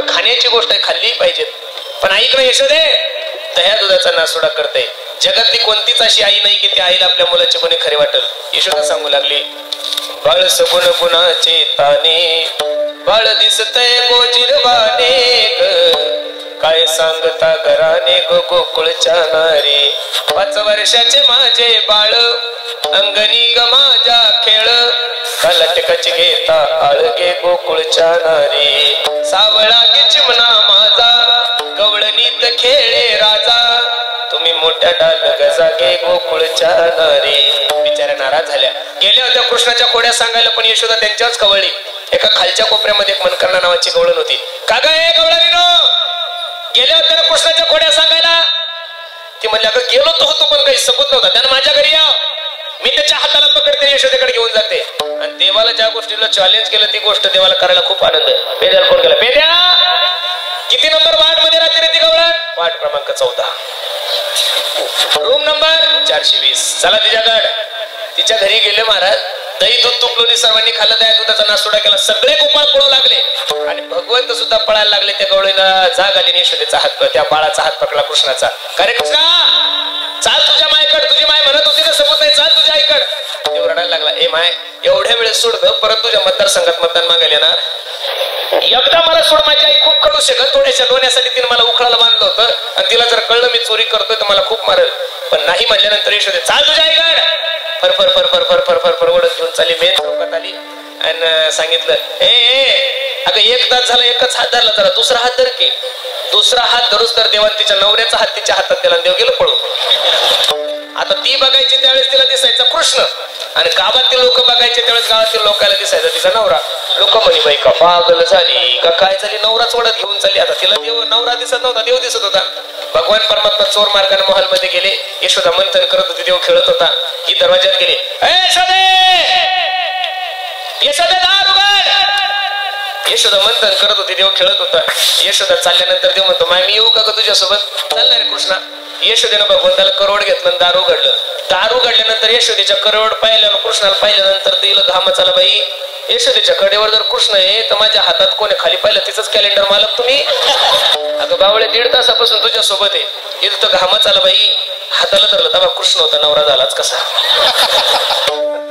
खाण्याची गोष्ट आहे, खाल्ली पाहिजे. पण ऐकणं यशोदे दह्या दुधाचा नासोडा करते. जगातली कोणतीच अशी आई नाही की त्या आईला आपल्या मुलाचे गुन्हे खरे वाटेल. यशोदा सांगू लागली, बाळ सगुण गुणाचे ताने, बाळ दिसतय गोजिरवाने ग, काय सांगता घराने गो गोकुळच्या नारी. 5 वर्षाचे माझे बाळ, अंगणी ग माझ्या खेळ, लटकच घेता आळगे गोकुळच्या नारी. सावळा गे चिमणा माझा, गवळणीत खेळे राजा, तुम्ही मोठ्या डाल गजागे गोकुळच्या नारी. बिचाऱ्या नाराज झाल्या. गेल्या होत्या कृष्णाच्या खोड्या सांगायला, पण यशोदा त्यांच्याच कवळली. एका खालच्या कोपऱ्यामध्ये एक मनकर्णा नावाची गवळण होती. का गे गवळणीनो, गेल्या होत्या कृष्णाच्या खोड्या सांगायला. ती म्हणली, अगं गेलो तो होतो पण काही सबूत नव्हता. त्यानं माझ्या घरी या, मी त्याच्या हाताला पकडते यशोदेकडे घेऊन जाते. आणि देवाला ज्या गोष्टीला चॅलेंज केलं ती गोष्ट देवाला करायला खूप आनंद. पेद्याला फोन केला, पेद्या किती नंबर वार्ड मध्ये राहते रे ती गवळण? वार्ड क्रमांक 14, रूम नंबर 420. चला तिच्याकडे. तिच्या घरी गेले महाराज. दही दूध तूप लोणी सर्वांनी खाल्लं. दया दुधाचा नासोडा केला. सगळे गोपाळ पळू लागले आणि भगवंत सुद्धा पळायला लागले. त्या गवळीला जाग आली. यशोदेचा हात, त्या बाळाचा हात पकडला कृष्णाचा. का रे कृष्णा, चाल तुझ्या मायकड. तुझी माय म्हणत होती ना सबूत नाही, चाल तुझ्या आईकड. देव रडायला लागला, ए माय एवढ्या वेळेस सोड ग, परत तुझ्या मतदारसंघात मतदान मागायला येणार. एकदा मला सोड, माझी आई खूप खडूस आहे ग. थोड्याशा लोण्यासाठी तिने मला उखळाला बांधलं होतं आणि तिला जर कळलं मी चोरी करतोय तर मला खूप मारेल. पण नाही म्हणल्यानंतर यशोदे चाल तुझ्या आईकड. फर फर फर फर फर फर फर फर ओढत घेऊन चालली. मेन चौकात आली आणि सांगितलं, ए अगं 1 तास झाला, एकच हात धरला, जरा दुसरा हात धर की. दुसरा हात धरूच तर देवान तिच्या नवऱ्याचा हात तिच्या हातात दिला. देव गेलो पळून. आता ती बघायची त्यावेळेस तिला दिसायचा कृष्ण, आणि गावातील लोक बघायचे त्यावेळेस गावातील लोकांना दिसायचा तिचा नवरा. लोक म्हणे, बाई का पागल झाली का काय झाली, नवराच ओढत घेऊन चालली. आता तिला देव नवरा दिसत नव्हता, देव दिसत होता. भगवान परमात्मा चोर मार्गाने महल मध्ये गेले. यशोदा मंथन करत होती, देव खेळत होता. ही दरवाज्यात गेली, यशोदे, यशोदे दार उघड. यशोदा मंथन करत होती, देव खेळत होता. यशोदा चालल्यानंतर देव म्हणतो, माय मी येऊ का ग तुझ्यासोबत? चालणार रे कृष्णा. यशोदेनं भगवंताला करोड घेतलं, दारू घडलं. दारू घडल्यानंतर यशोदेच्या करोड पाहिल्यानं, कृष्णाला पाहिल्यानंतर तिला घामच आला, बाई यशोदेच्या कडेवर जर कृष्ण आहे तर माझ्या हातात कोणी खाली पाहिलं तिचंच कॅलेंडर मालक तुम्ही. अगं बावळे 1.5 तासापासून तुझ्या सोबत आहे. इथं तर घामच आला बाई. हाताला धरलं तेव्हा कृष्ण होता, नवरा झालाच कसा.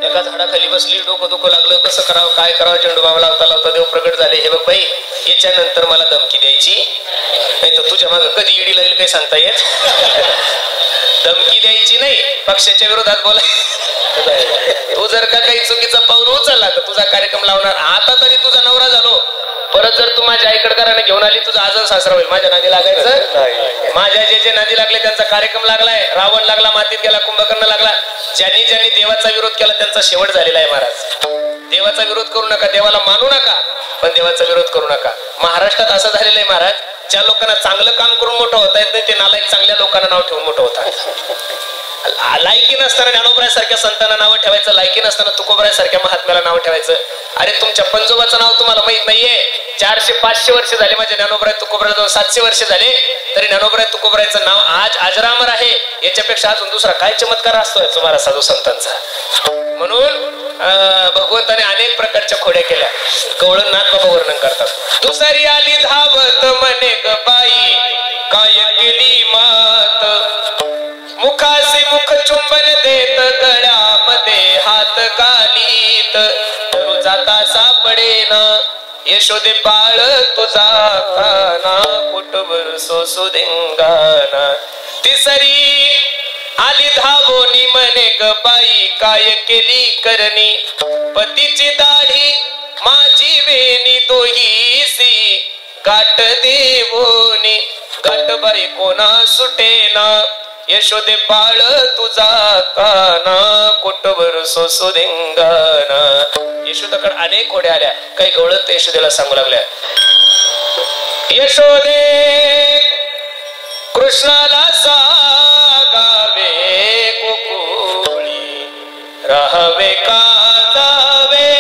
एका झाडाखाली बसली, डोकं दुखू लागलं, कसं करावं काय करावं, चेंडू बाबा लावता लावता देव प्रगट झाले. हे बघ बाई, याच्यानंतर मला धमकी द्यायची नाही तर तुझ्या मागं कधी ईडी लागेल काही सांगता येत. धमकी द्यायची नाही, पक्षाच्या विरोधात बोला. तू जर का काही चुकीचा पाऊल उचलला तर तुझा कार्यक्रम लावणार. आता तरी तुझा नवरा झालो, परत जर तू माझ्या आईकडे घराने घेऊन आली तुझा आजच सासरा होईल. माझ्या नादी लागायचं. माझ्या जे नादी लागले त्यांचा कार्यक्रम लागलाय. रावण लागला, मातीत गेला, कुंभकर्ण लागला. ज्यांनी ज्यांनी देवाचा विरोध केला त्यांचा शेवट झालेला आहे. महाराज देवाचा विरोध करू नका, देवाला मानू नका, पण देवाचा विरोध करू नका. महाराष्ट्रात असं झालेलं आहे महाराज, ज्या लोकांना चांगलं काम करून मोठं होता येत नाही ते नालायक चांगल्या लोकांना नाव ठेवून मोठं होतात. लायकी नसताना ज्ञानोबरायासारख्या संतांना नाव ठेवायचं, लायकी नसताना तुकोबरायासारख्या महात्म्याला नाव ठेवायचं. अरे तुमच्या पंजोबाचं नाव तुम्हाला माहित नाहीये. 400-500 वर्ष झाले माझ्या ज्ञानोबराय तुकोबराय, 700 वर्ष झाले तरी ज्ञानोबराय तुकोबरायचं नाव आज अजरामर आहे. याच्यापेक्षा अजून दुसरा काय चमत्कार असतोय तुम्हाला साधू संतांचा. म्हणून भगवंताने अनेक प्रकारच्या खोड्या केल्या. गवळण नाथ बाबा वर्णन करतात. दुसरी आली धावत म्हणे ग बाई, काय केली मात, मुखासी मुख चुंबन देत, गळ्यामध्ये हात घालीत, धरू जाता सापडेना, यशोदे बाळ तुझा काना, कुटवर सोसू देंगाना. तिसरी आली धावोनी म्हणे ग बाई, काय केली करणी, पतीची दाढी माझी वेणी, दोहीसी गाठ देवोनी, गाठ बाई कोणा सुटेना, यशोदे बाळ तुझा काना, कुटवर सोसू देंगाना. यशोदाकडे अनेक खोड्या आल्या. काही गवळत यशोदेला सांगू लागल्या, यशोदे कृष्णाला सागावे गोकुळी, राहावे का जावे,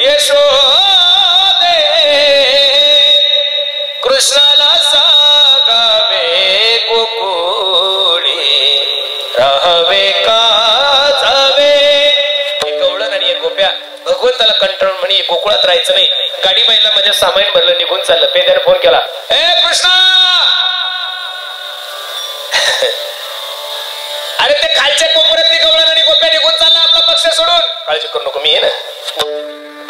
यशोदे कृष्णाला सागावे गोकुळी, राहावे का जावे. हे गवळण आणि एक गोप्या भगवंताला कंटाळून म्हणे गोकुळात राहायचं नाही. गाडी बाईला माझ्या सामान भरलं, निघून चाललं. पेद्याने फोन केला, ए कृष्णा, अरे ते खालच्या कोपऱ्यातली गवळण आणि गोप्या निघून चालला आपला पक्ष सोडून. काळजी करू नको, मी आहे ना.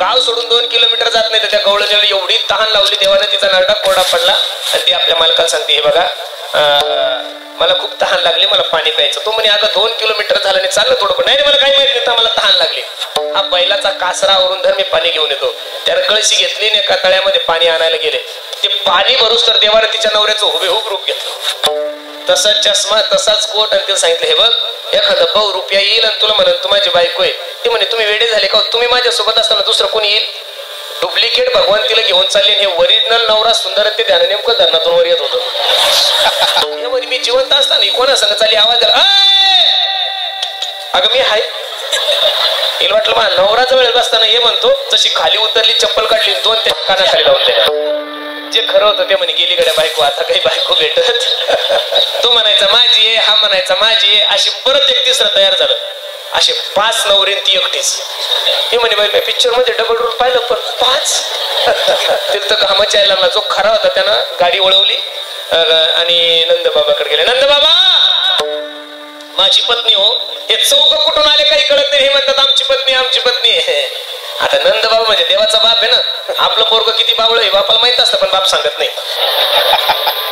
गाव सोडून 2 किलोमीटर जात नाही तर त्या गवळणीला एवढी तहान लावली देवाने, तिचा नरडा कोरडा पडला आणि ती आपल्या मालकाला सांगते, हे बघा मला खूप तहान लागली, मला पाणी प्यायचं. तो म्हणे अगं 2 किलोमीटर झालं नाही, चाललं थोडं पण. नाही मला काही माहित नाही, मला तहान लागली. हा बैलाचा कासरा आवरून धर, मी पाणी घेऊन येतो. त्याला कळशी घेतली आणि एका तळ्यामध्ये पाणी आणायला गेले. ते पाणी भरूस तर देवाने तिच्या नवऱ्याचं हुबेहूब रूप घेतलं. तसाच चष्मा, तसाच कोट. आणि तिला सांगितलं, हे बघ एखादा भाऊ रुपया येईल आणि तुला म्हणून तू माझी बायको आहे. ती म्हणे तुम्ही वेडे झाले का, तुम्ही माझ्यासोबत असताना दुसरं कोणी येईल. डुप्लिकेट भगवान तिला घेऊन चालले. हे ओरिजिनल नवरा सुंदर ते ध्यान नेमकं धरणातून वर येत होतं. मी जिवंत असताना कोणा सांग चालली, आवाज आला, अगं मी हाय. हिला वाटलं मा नवरा जवळ बसताना हे म्हणतो, जशी खाली उतरली चप्पल काढली 2 त्या कानाखाली लावून दिल्या. जे खरं होतं ते म्हणे गेली गड्या बायको, आता काही बायको भेटत. तो म्हणायचा माझी आहे, हा म्हणायचा माझी आहे. अशी परत एक तिसरं तयार झालं. असे 5 नवरे ती एकटीच. हे म्हणे बाई पिक्चर मध्ये डबल रोल पाहिलं पण 5. तिथं घामाच्या यायला लागला. जो खरा होता त्यानं गाडी वळवली आणि नंदबाबाकडे गेले. नंदबाबा माझी पत्नी हो. हे चौक कुठून आले काही कळत नाही. हे म्हणतात आमची पत्नी आमची पत्नी आहे. आता नंदबाबा म्हणजे देवाचा बाप आहे ना. आपलं पोरग किती बावळ आहे बापाला माहित असतं पण बाप सांगत नाही.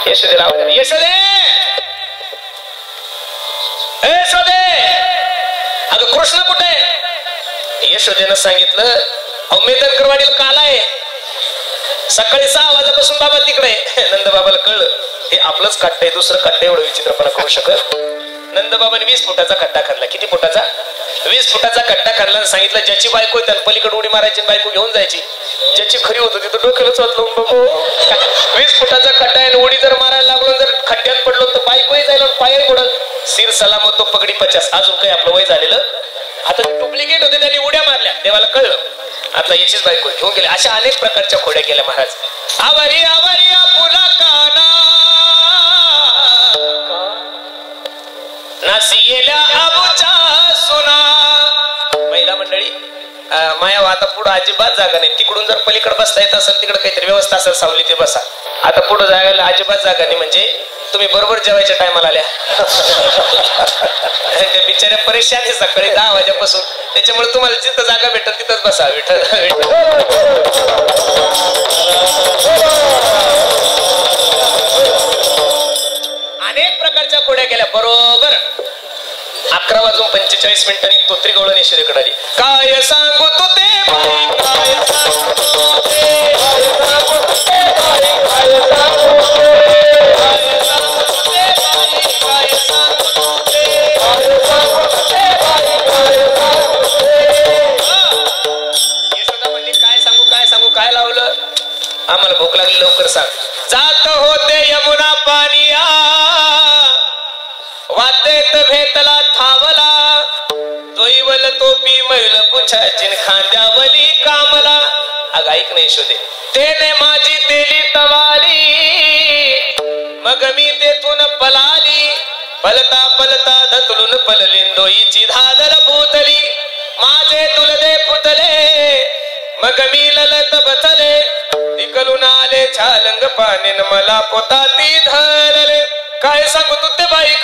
यशोदेला यशोदे यशोदे, अगं कृष्ण कुठे. यशोदेनं सांगितलं अहो मेदनकरवाडीला काल आहे. सकाळी 6 वाजल्यापासून बाबा तिकडे. नंदबाबाला कळलं हे आपलंच काटतंय, दुसरं काटतंय. एवढं विचित्रपणा करू शकत. नंदबाबाने 20 फुटाचा खड्डा खाल्ला. किती फुटाचा? 20 फुटाचा खड्डा खाल्ला. सांगितलं ज्याची बायको त्याला पलीकडे उडी मारायची, बायको घेऊन जायची. ज्याची खरी होत होती तर डोक्यालाच वाचलं. 20 फुटाचा खड्डा आहे, उडी जर मारायला लागलो, जर खड्ड्यात पडलो तर बायकोही जायला पाय पडत. सिर सलामत तो पगडी 50. अजून काही आपलं वय झालेलं. आता डुप्लिकेट होते, त्यांनी उड्या मारल्या. आल्या, देवाला कळलं आता याचीच बायको घेऊन गेले. अशा अनेक प्रकारच्या खोड्या केल्या महाराज. आवरी आवरी आपुला काना नासियेल्या आबूच्या सुना. महिला मंडळी माया आता पुढे अजिबात जागा नाही. तिकडून जर पलीकडे बसता येत असेल तिकडे काहीतरी व्यवस्था असेल सावली ते बसा. आता पुढे जायला अजिबात जागा नाही. म्हणजे तुम्ही बरोबर जेवायच्या टायमाला आल्या. त्या बिचाऱ्या परेशान आहे सकाळी 10 वाजेपासून. त्याच्यामुळे तुम्हाला जिथं जागा भेटल तिथंच बसा. विठ्ठल अनेक प्रकारच्या खोड्या केल्या. बरोबर 11:45 तोत्री गवळणेश्वरीकडे आली. काय सांगू तू ते बाई, काय सांगू तू ते, काय सांगू तू ते बाई, काय सांगू तू ते, काय सांगू तू ते बाई, काय सांगू तू ते, काय सांगू तू ते बाई, काय सांगू तू ते. यशोदा म्हणली काय सांगू काय लावलं. आम्हाला भूक लागली लवकर सांग. जात होते यमुना पानिया वातेत भेटला थावला जोईवल तोपी मैल पुछाचिन खांद्यावली कामला. अग ऐक नाही शोधे तेने माझी तेली तवाली मग मी तेथून पलाली. पलता पलता धतलून पललिंदोईची धादर भूतली. माझे तुलदे पुतले मग मी ललत बसले. तिकलून आले छालंग पाणीन मला पोताती धरले. काय सांगू तू ते बाई,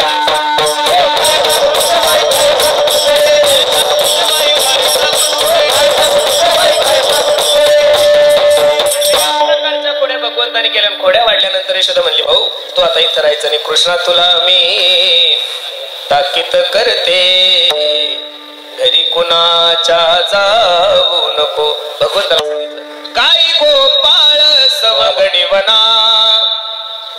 प्रकारच्या खोड्या भगवंताने केल्या. खोड्या वाढल्यानंतर यशोदा म्हणली भाऊ तू आता इथं राहायचं नाही. कृष्णा तुला मी ताकीद करते घरी कुणाच्या जाऊ नको. भगवंताला सांगितलं गाई गोपाळ सवंगडी वना,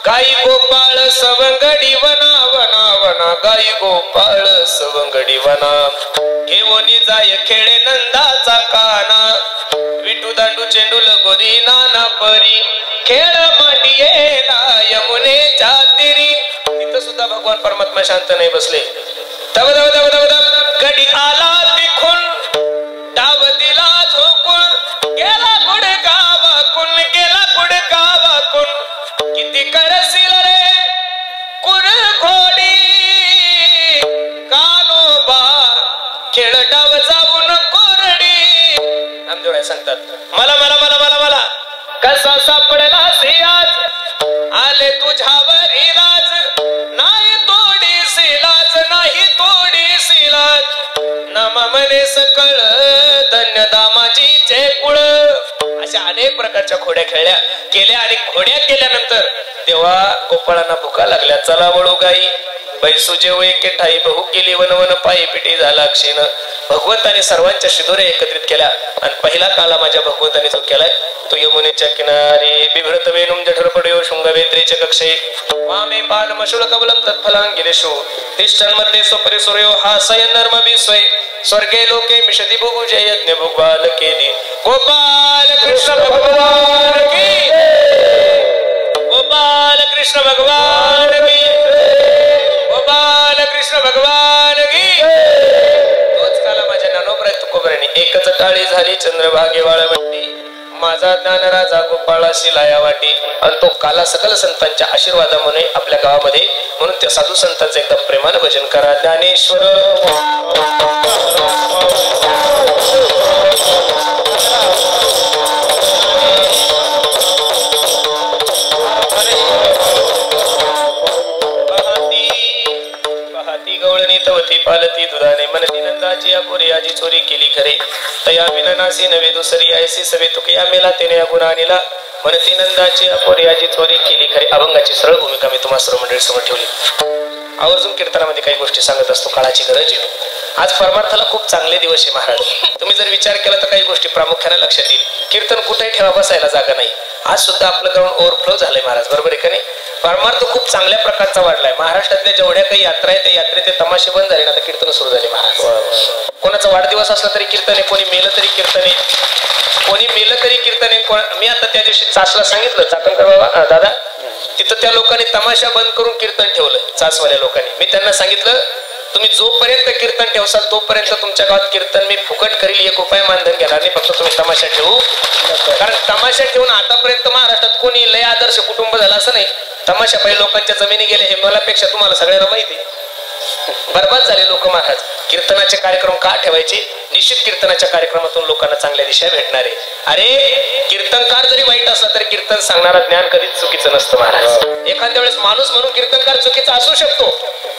गाई गोपाळ सवंगडी वना वना वना, गाई गोपाळ सवंगडी वना. घेऊनी जाय खेळे नंदाचा काना, विटू दांडू चेंडू लगोरी नाना परी. खेळ मांडियेला यमुनेच्या तीरी. तिथं सुद्धा भगवान परमात्मा शांत नाही बसले. दब दब दब दब दब गडी आला तिखून डाव दिला झोकून. गेला गुडका वाकून, गेला गुडका वाकून. किती करशील रे कुर घोडी कानोबा खेळ डाव जाऊन कोरडी. नामदेवराय सांगतात मला मला मला मला मला कसा सापडला सियाज आले तुझ्यावरी लाज. नाही तोडी सिलाज, नाही तोडी सिलाज. नमा मने सकळ धन्य दामाजीचे कुळ. अशा अनेक प्रकारच्या खोड्या खेळल्या केल्या. आणि खोड्या केल्यानंतर तेव्हा गोपाळांना भुका लागल्या. चला वळू गाई बैसू जेव एके ठाई बहु केली वन वन पायी पिटी झाला क्षीण. भगवंताने सर्वांच्या शिदोऱ्या एकत्रित केल्या. आणि पहिला काला माझ्या भगवंताने जो केलाय तो यमुनेच्या किनारी बिभ्रत वेणुम जठर पडयो शृंगवेत्रेच्या कक्षे वामे पान मशुळ कवलम तत्फलांगिरेषु तिष्ठन्मध्ये स्वपरि सूर्यो हासयन् नर्म विश्वै स्वर्गे लोके मिषति भुभुजे यज्ञ भुग्वाल केली. गोपाल कृष्ण भगवान की, गोपाल कृष्ण भगवान की, गोपाल कृष्ण भगवान की. तोच काला माझ्या ज्ञानोबराय तुकोबराने एकच टाळी झाली चंद्रभागे वाळवंटी. माझा ज्ञानराजा गोपाळाशी लाया वाटी. आणि तो काला सकल संतांच्या आशीर्वादामुळे आपल्या गावामध्ये. म्हणून त्या साधू संतांचं एकदम प्रेमानं भजन करा. ज्ञानेश्वर गवळणी तवती पालती दुधाने मनती नंदाची अपुरी आजी चोरी केली खरे. तया विननासी नवे दुसरी ऐसी सवे तुकया मेला तेने गुन्हा आणला. मनती नंदाची अपुरी आजी चोरी केली खरे. अभंगाची सरळ भूमिका मी तुम्हा सर्व मंडळी समोर ठेवली. आवर्जून कीर्तनामध्ये काही गोष्टी सांगत असतो. काळाची गरज आहे. आज परमार्थाला खूप चांगले दिवस आहे महाराज. तुम्ही जर विचार केला तर काही गोष्टी प्रामुख्याने लक्षात येईल. कीर्तन कुठेही ठेवा बसायला जागा नाही. आज सुद्धा आपलं ग्राउंड ओव्हरफ्लो झालंय महाराज. बरोबर आहे का नाही. परमार्थ खूप चांगल्या प्रकारचा वाढलाय. महाराष्ट्रातल्या जेवढ्या काही यात्रा आहेत त्या यात्रेत तमाशे बंद झाले ना, आता कीर्तन सुरू झाले महाराज. कोणाचा वाढदिवस असला तरी कीर्तन आहे, कोणी मेलं तरी कीर्तन आहे, कोणी मेलं तरी कीर्तन आहे. मी आता त्या दिवशी चासला सांगितलं चाकणकर बाबा दादा तिथं त्या लोकांनी तमाशा बंद करून कीर्तन ठेवलं. चासवाल्या लोकांनी. मी त्यांना सांगितलं तुम्ही जोपर्यंत कीर्तन ठेवसाल तोपर्यंत तुमच्या गावात कीर्तन मी फुकट करील, 1 रुपया मानधन घेणार नाही. फक्त तुम्ही तमाशा ठेवू, कारण तमाशा ठेवून आतापर्यंत महाराष्ट्रात कोणी लय आदर्श कुटुंब झालं असं नाही. तमाशा पहिले लोकांच्या जमिनी गेले हे मलापेक्षा तुम्हाला सगळ्यांना माहिती. बरबाद झाले लोक महाराज. कीर्तनाचे कार्यक्रम का ठेवायचे? निश्चित कीर्तनाच्या कार्यक्रमातून लोकांना चांगल्या दिशा भेटणार आहे. अरे कीर्तनकार जरी वाईट असला तरी कीर्तन सांगणारा ज्ञान कधीच चुकीचं नसतं महाराज. एखाद्या वेळेस माणूस म्हणून कीर्तनकार चुकीचा असू शकतो,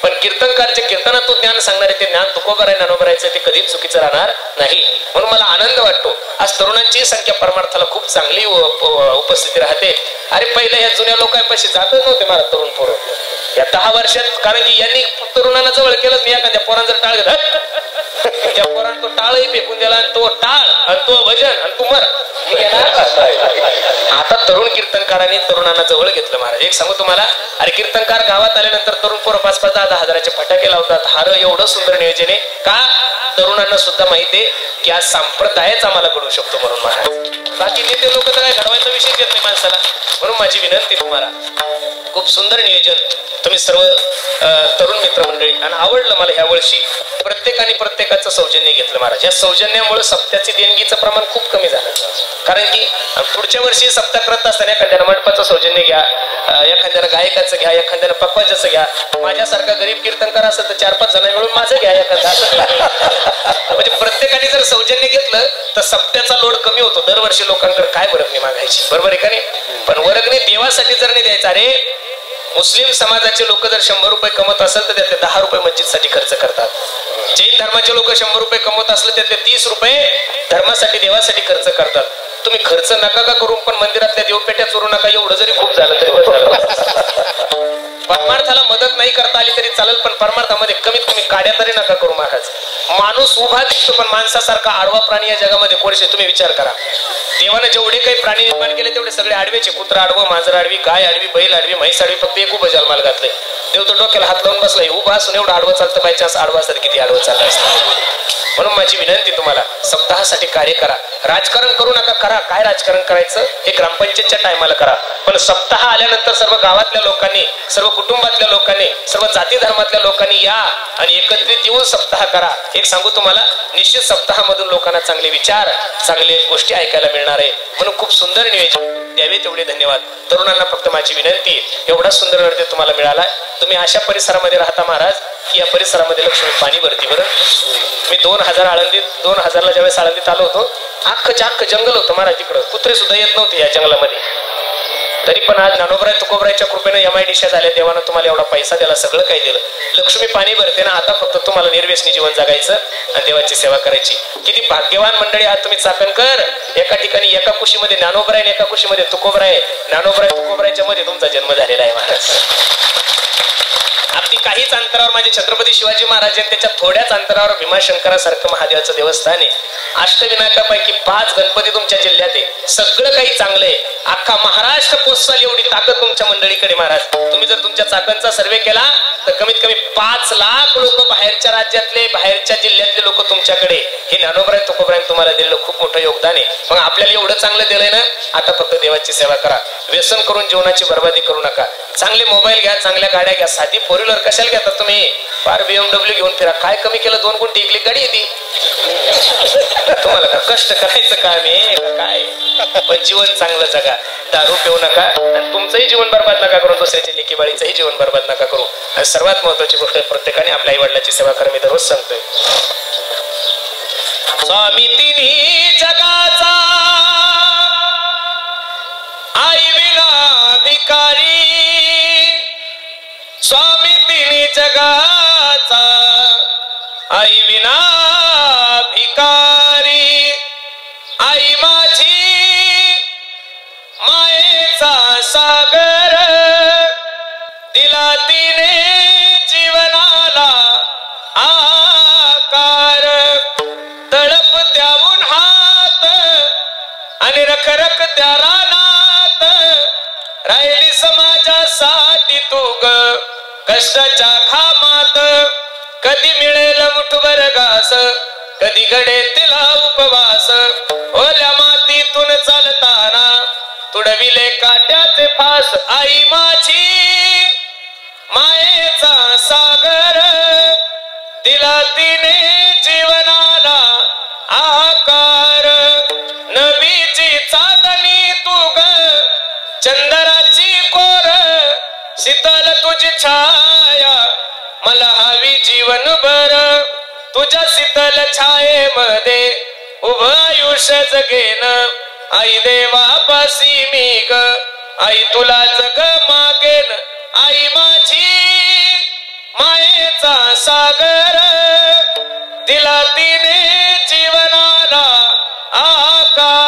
पण कीर्तनकारचे कीर्तनातून ज्ञान सांगणारे ते ज्ञान तुकोबर आहे ज्ञानोबर आहे ते कधीच चुकीचं राहणार नाही. म्हणून मला आनंद वाटतो आज तरुणांची संख्या परमार्थाला खूप चांगली उपस्थिती राहते. अरे पहिले या जुन्या लोकांपाशी जातच नव्हते मला तरुण पोरं या 10 वर्षात, कारण की यांनी तरुणांना जवळ केलंच नाही. एखाद्या पोरांना जर टाळ घेत त्या पोरांना तो टाळही फेकून दिला आणि तो टाळ आणि तो भजन आणि तू मर. आता तरुण कीर्तनकारांनी तरुणांना जवळ घेतलं महाराज. एक सांगू तुम्हाला, अरे कीर्तनकार गावात आल्यानंतर तरुण पोरं 5-5, 10-10 हजाराचे फटाके लावतात. हार एवढं सुंदर नियोजन आहे का? तरुणांना सुद्धा माहिती आहे की आज संप्रदायच आम्हाला घडवू शकतो म्हणून महाराज. बाकी नेते लोक तर काय घडवायचा विषय घेत नाही माणसाला. म्हणून माझी विनंती तुम्हाला, खूप सुंदर नियोजन तुम्ही सर्व तरुण मित्रमंडळी, आणि आवडलं मला ह्या वर्षी प्रत्येकाने प्रत्येकाचं सौजन्य घेतलं महाराज. या सौजन्यामुळे सप्त्याची देणगीचं प्रमाण खूप कमी झालं. कारण की पुढच्या वर्षी सप्ताह करत असताना एखाद्यानं मंडपाचं सौजन्य घ्या, एखाद्यानं गायकाचं घ्या, एखाद्यानं पकवाजाचं घ्या. माझ्यासारखा गरीब कीर्तनकार असेल तर 4-5 जण मिळून माझं घ्या एखादा. म्हणजे प्रत्येकाने जर सौजन्य घेतलं तर सप्त्याचा लोड कमी होतो. दरवर्षी लोकांकडे काय वर्गणी मागायची, बरोबर आहे का नाही? पण वर्गणी देवासाठी जर नाही द्यायचा. अरे मुस्लिम समाजाचे लोक जर 100 रुपये कमवत असेल तर त्यातले 10 रुपये मस्जिदसाठी खर्च करतात. जैन धर्माचे लोक 100 रुपये कमवत असले त्यातले 30 रुपये धर्मासाठी देवासाठी खर्च करतात. तुम्ही खर्च नका का करून पण मंदिरातल्या देवपेट्या चोरू नका. एवढं जरी खूप झालं तरी परमार्थाला मदत नाही करता आली तरी चालेल, पण परमार्थामध्ये कमीत कमी काड्या तरी नका करू महाराज. माणूस उभा दिसतो पण माणसासारखा आडवा प्राणी या जगामध्ये कोणीच. तुम्ही विचार करा, देवाने जेवढे काही प्राणी निर्माण केले तेवढे सगळे आडवेचे. कुत्रा आडवं, मांजर आडवी, गाय आडवी, बैल आडवी, म्हैस आडवी, फक्त एक उभं जन्माला घातलंय. देव तो डोक्याला हात लावून बसलाय. उभा असून एवढं आडवं चालतं, बाय चान्स आडवा असतात किती आडवं चाललं असतं. म्हणून माझी विनंती तुम्हाला, सप्ताहासाठी कार्य करा. राजकारण करू नका. करा काय राजकारण करायचं हे ग्रामपंचायतच्या टायमाला करा, पण सप्ताह आल्यानंतर सर्व गावातल्या लोकांनी, सर्व कुटुंबातल्या लोकांनी, सर्व जाती धर्मातल्या लोकांनी या आणि एकत्रित येऊन सप्ताह करा. एक सांगू तुम्हाला, निश्चित सप्ताहामधून लोकांना चांगले विचार, चांगले गोष्टी ऐकायला मिळणार आहे. म्हणून खूप सुंदर नियोजन द्यावे तेवढे धन्यवाद. तरुणांना फक्त माझी विनंती, एवढा सुंदर नृत्य तुम्हाला मिळाला. तुम्ही अशा परिसरामध्ये राहता महाराज की या परिसरामध्ये लक्ष्मी पाणी भरती. बरं मी 2000ला ज्यावेळेस आळंदीत आलो होतो, अख्खं जंगल होतं महाराज. तिकडं कुत्रे सुद्धा येत नव्हते या जंगलामध्ये. तरी पण आज ज्ञानोबराय तुकोबरायच्या कृपेने MIDC झाल्या. देवानं तुम्हाला एवढा पैसा दिला, सगळं काही दिलं. लक्ष्मी पाणी भरते ना. आता फक्त तुम्हाला निर्व्यसनी जीवन जगायचं आणि देवाची सेवा करायची. किती भाग्यवान मंडळी आहात तुम्ही चाकणकर. एका ठिकाणी एका कुशीमध्ये ज्ञानोबराय आणि एका कुशीमध्ये तुकोबराय. ज्ञानोबराय तुकोबरायच्या मध्ये तुमचा जन्म झालेला आहे महाराज. अगदी काहीच अंतरावर माझे छत्रपती शिवाजी महाराज आहेत, त्याच्या थोड्याच अंतरावर भीमाशंकरासारखं महादेवाचं देवस्थान आहे. अष्टविनायकापैकी 5 गणपती तुमच्या जिल्ह्यात आहे. सगळं काही चांगलं आहे. अख्खा महाराष्ट्र पोचसाल एवढी ताकद तुमच्या मंडळीकडे महाराज. तुम्ही जर तुमच्या चाकणचा सर्वे केला तर कमीत कमी 5 लाख लोक बाहेरच्या राज्यातले, बाहेरच्या जिल्ह्यातले लोक तुमच्याकडे. हे ज्ञानोबराय तुकोबराय तुम्हाला दिलेलं खूप मोठं योगदान आहे. मग आपल्याला एवढं चांगलं दिलंय ना, आता फक्त देवाची सेवा करा. व्यसन करून जीवनाची बर्बादी करू नका. चांगले मोबाईल घ्या, चांगल्या गाड्या घ्या. साधी 4 व्हीलर कशाला घेतात तुम्ही? फार BMW घेऊन फिरा. काय कमी केलं? 2 गुंठी इकली गाडी येते. तुम्हाला का कष्ट करायचं काम आहे काय? पण जीवन चांगलं जगा. दारू पिऊ नका आणि तुमचंही जीवन बर्बाद नका करू, दुसऱ्याच्या लेकी बाळीचंही जीवन बर्बाद नका करू. आणि सर्वात महत्वाची गोष्ट, प्रत्येकाने आपल्या आई वडिलांची सेवा करा. मी दररोज सांगतोय, स्वामी तिन्ही जगाचा आई विना भिकारी. स्वामी तिन्ही जगाचा आई विना भिकारी. आई माझी मायेचा सागर, दिला तिने जीवनाला आकार. तळप त्याहून हात आणि रखरख त्या रानात. राहिली समाजासाठी तू ग कष्टाच्या खामात. कधी मिळेल मुठभर घास, कधी घडे तिला उपवास. ओल्या मातीतून चालताना तुडविले काट्याचे फास. आई माझी मायेचा सागर, दिला तिने जीवनाला आकार, नवीची चांदणी तू ग चंदनाची कोर, शीतल तुझी छाया मला हवी जीवनभर, तुझ्या शीतल छायेमध्ये उभं आयुष्य जगेन, आई देवापासी मी ग आई तुला जग मागेन, आई माझी मायेचा सागर, दिला तिने जीवनाला आकार.